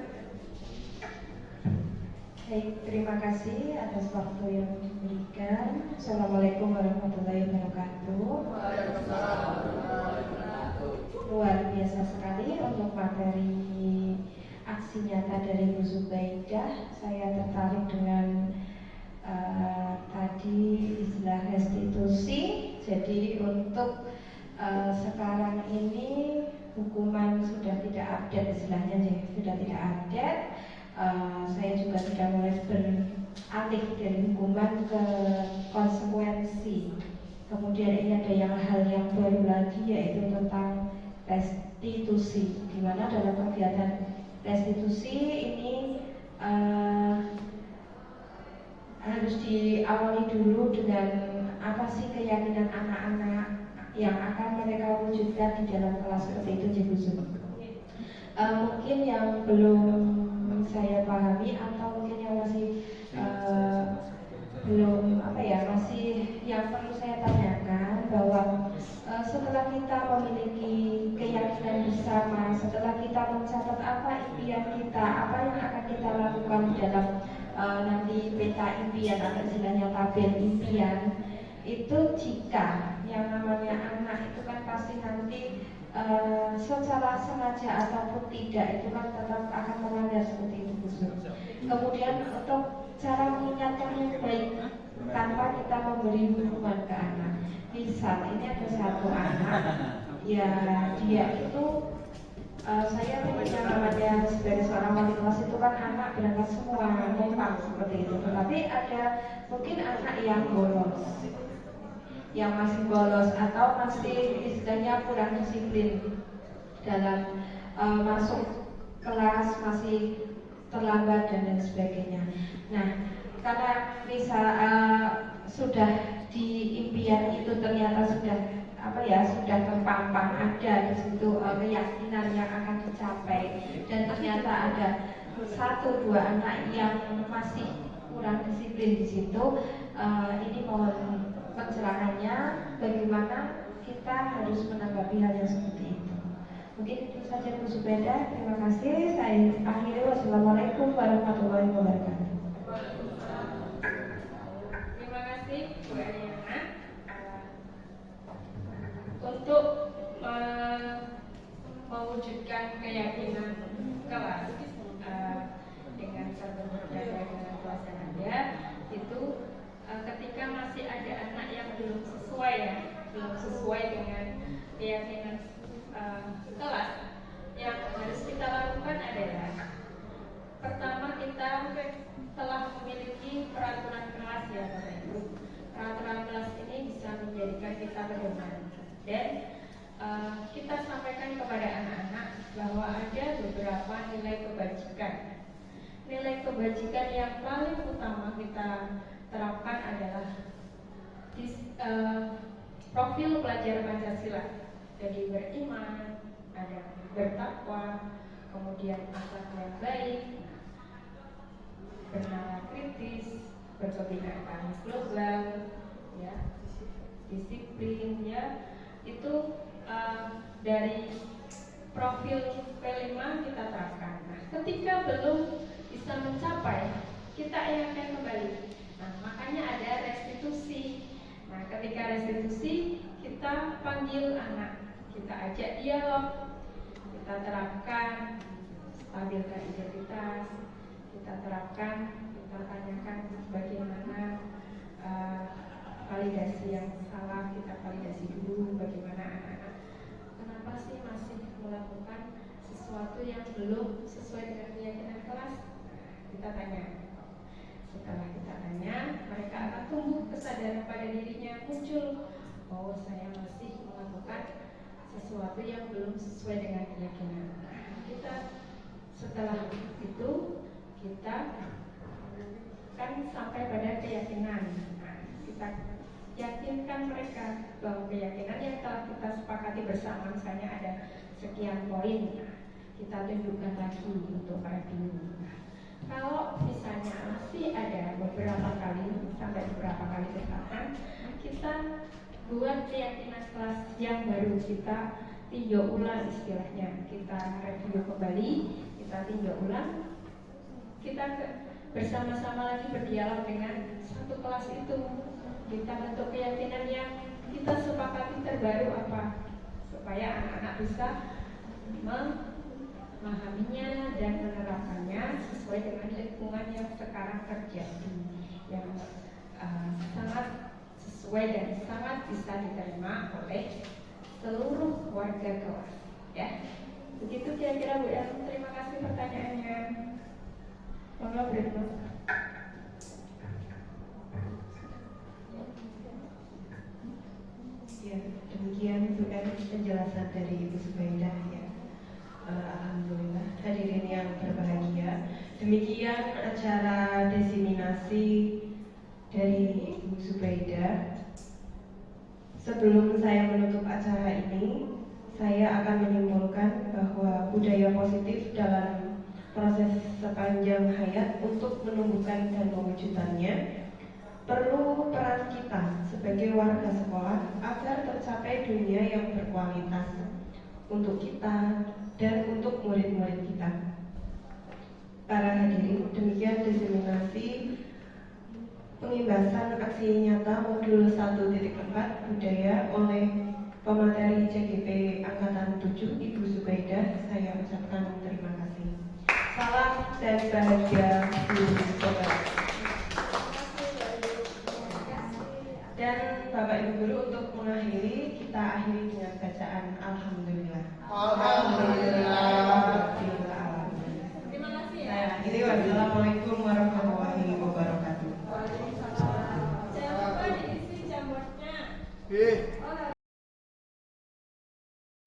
Baik, terima kasih atas waktu yang diberikan. Assalamualaikum warahmatullahi wabarakatuh. Luar biasa sekali untuk materi aksi nyata dari Bu Zubaidah. Saya tertarik dengan tadi istilah restitusi. Jadi untuk sekarang ini hukuman sudah tidak update istilahnya, sudah tidak update. Saya juga sudah mulai beralih dari hukuman ke konsekuensi. Kemudian ini ada hal yang baru lagi, yaitu tentang restitusi, di mana dalam kegiatan restitusi ini harus diawali dulu dengan apa sih keyakinan anak-anak yang akan mereka wujudkan di dalam kelas seperti itu, Ibu Zul. Mungkin yang belum saya pahami atau mungkin yang masih belum masih yang perlu saya tanyakan, bahwa setelah kita memiliki keyakinan bersama, setelah kita mencatat apa impian kita, apa yang akan kita lakukan dalam nanti peta impian atau istilahnya tabel impian, itu jika yang namanya anak itu kan pasti nanti secara sengaja ataupun tidak itu kan tetap akan melanggar seperti itu, Bu. Kemudian untuk cara mengingatkan yang baik tanpa kita memberi hukuman ke anak. Misal ini ada satu anak, ya dia itu saya punya namanya sebagai seorang wali kelas itu kan anak berangkat semua numpang seperti itu. Tetapi ada mungkin anak yang bolos, yang masih bolos atau masih istilahnya kurang disiplin dalam masuk kelas, masih terlambat dan lain sebagainya. Nah, karena misal sudah di impian itu ternyata sudah sudah terpampang, ada di situ keyakinan yang akan dicapai, dan ternyata ada 1-2 anak yang masih kurang disiplin di situ, ini mohon pencerahannya bagaimana kita harus menanggapi hal yang seperti itu. Mungkin itu saja Bu Zubaidah. Terima kasih. Saya akhiri. Wassalamualaikum warahmatullahi wabarakatuh. Terima kasih Bu Ariana. Untuk mewujudkan keyakinan kelas dengan terbentuknya dengan kelas yang ada itu, ketika masih ada anak yang belum sesuai dengan keyakinan kelas, yang harus kita lakukan adalah pertama, kita telah memiliki peraturan kelas ya Bapak Ibu. Peraturan kelas ini bisa menjadikan kita pedoman, dan kita sampaikan kepada anak-anak bahwa ada beberapa nilai kebajikan. Nilai kebajikan yang paling utama kita terapkan adalah profil pelajar Pancasila. Jadi beriman, ada bertakwa, kemudian akhlak yang baik, bernalar kritis, berkebinekaan global, ya, disiplin, ya, itu dari profil P5 kita terapkan. Nah, ketika belum bisa mencapai, kita ingatkan kembali. Nah, makanya ada restitusi. Nah, ketika restitusi, kita panggil anak, kita ajak dialog, kita terapkan stabilkan identitas, kita terapkan, kita tanyakan bagaimana validasi yang salah, kita validasi dulu bagaimana anak-anak kenapa sih masih melakukan sesuatu yang belum sesuai dengan keyakinan kelas. Kita tanya. Setelah kita tanya, mereka akan tumbuh kesadaran pada dirinya, muncul, oh saya masih melakukan sesuatu yang belum sesuai dengan keyakinan. Nah, kita setelah itu kita bahkan sampai pada keyakinan. Nah, kita yakinkan mereka bahwa keyakinan yang telah kita sepakati bersama, misalnya ada sekian poin, nah, kita tunjukkan lagi untuk review. Nah, kalau misalnya masih ada beberapa kali sampai beberapa kali kesalahan, kita buat keyakinan kelas yang baru, kita tinjau ulang istilahnya, kita review kembali, kita tinjau ulang, kita bersama-sama lagi berdialog dengan satu kelas itu, kita bentuk keyakinan yang kita sepakati terbaru apa, supaya anak-anak bisa memahaminya dan menerapkannya sesuai dengan lingkungan yang sekarang terjadi, yang sangat sesuai dan sangat bisa diterima oleh seluruh warga kelas. Ya, begitu kira-kira Bu ya. Terima kasih pertanyaannya. Monggo Bruno. Ya, demikian Bu penjelasan dari Ibu Subaidah ya. Alhamdulillah, hadirin yang berbahagia. Demikian acara diseminasi dari Ibu Subaidah. Sebelum saya menutup acara ini, saya akan menyimpulkan bahwa budaya positif dalam proses sepanjang hayat untuk menumbuhkan dan mewujudkannya perlu peran kita sebagai warga sekolah agar tercapai dunia yang berkualitas untuk kita dan untuk murid-murid kita. Para hadirin, demikian diseminasi pengimbasan aksi nyata modul 1.4 budaya oleh pemateri CGP Angkatan 7 Ibu Subaidah. Saya ucapkan terima kasih. Salam dan bahagia Bu Sobat. Dan Bapak Ibu Guru, untuk mengakhiri, kita akhiri dengan bacaan Alhamdulillah. Alhamdulillah. Terima kasih ya. Saya akhiri. Wassalamualaikum warahmatullahi wabarakatuh. Jangan lupa diisi jambornya.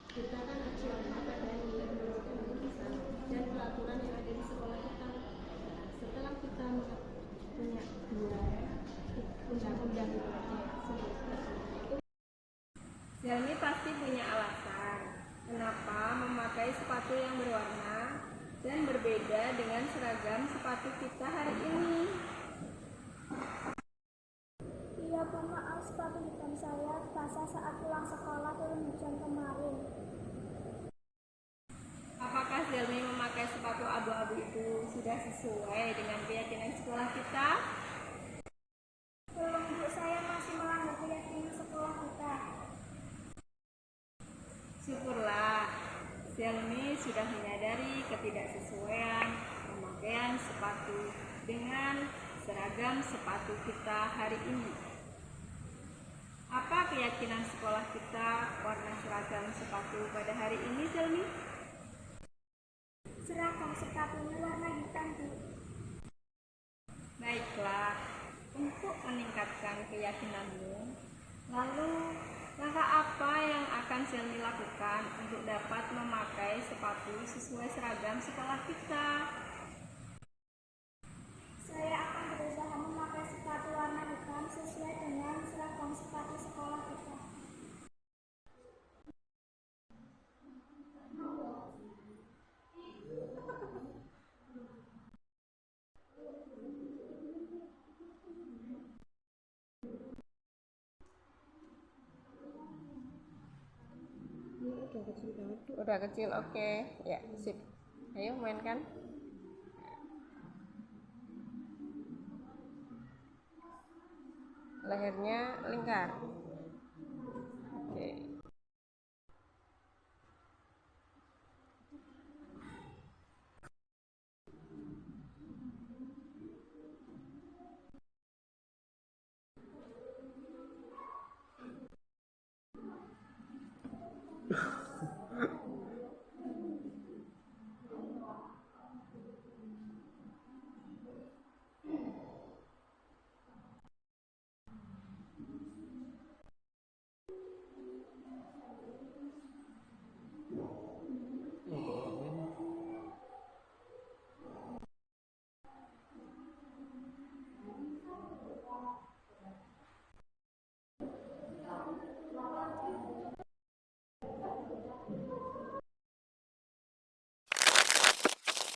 Kita kan acuan apa dari keputusan dan peraturan yang ada di sekolah kita. Setelah kita punya dua undang-undang Zelmi pasti punya alasan kenapa memakai sepatu yang berwarna dan berbeda dengan seragam sepatu kita hari ini. Iya Bu, maaf sepatu hitam saya basah saat pulang sekolah turun hujan kemarin. Apakah Zelmi memakai sepatu abu-abu itu sudah sesuai dengan keyakinan sekolah kita? Belum Bu, saya masih melanggar keyakinan sekolah kita. Syukurlah, Zelmi sudah menyadari ketidaksesuaian pemakaian sepatu dengan seragam sepatu kita hari ini. Apa keyakinan sekolah kita warna seragam sepatu pada hari ini, Zelmi? Seragam sepatunya warna hitam Bu. Baiklah, untuk meningkatkan keyakinanmu, lalu langkah apa yang akan Zelmi lakukan untuk dapat memakai sepatu sesuai seragam sekolah kita? Saya akan berusaha memakai sepatu warna hitam sesuai dengan seragam sepatu sekolah kita. Udah kecil, oke. Ya, sip. Ayo mainkan. Lehernya lingkar. Oke.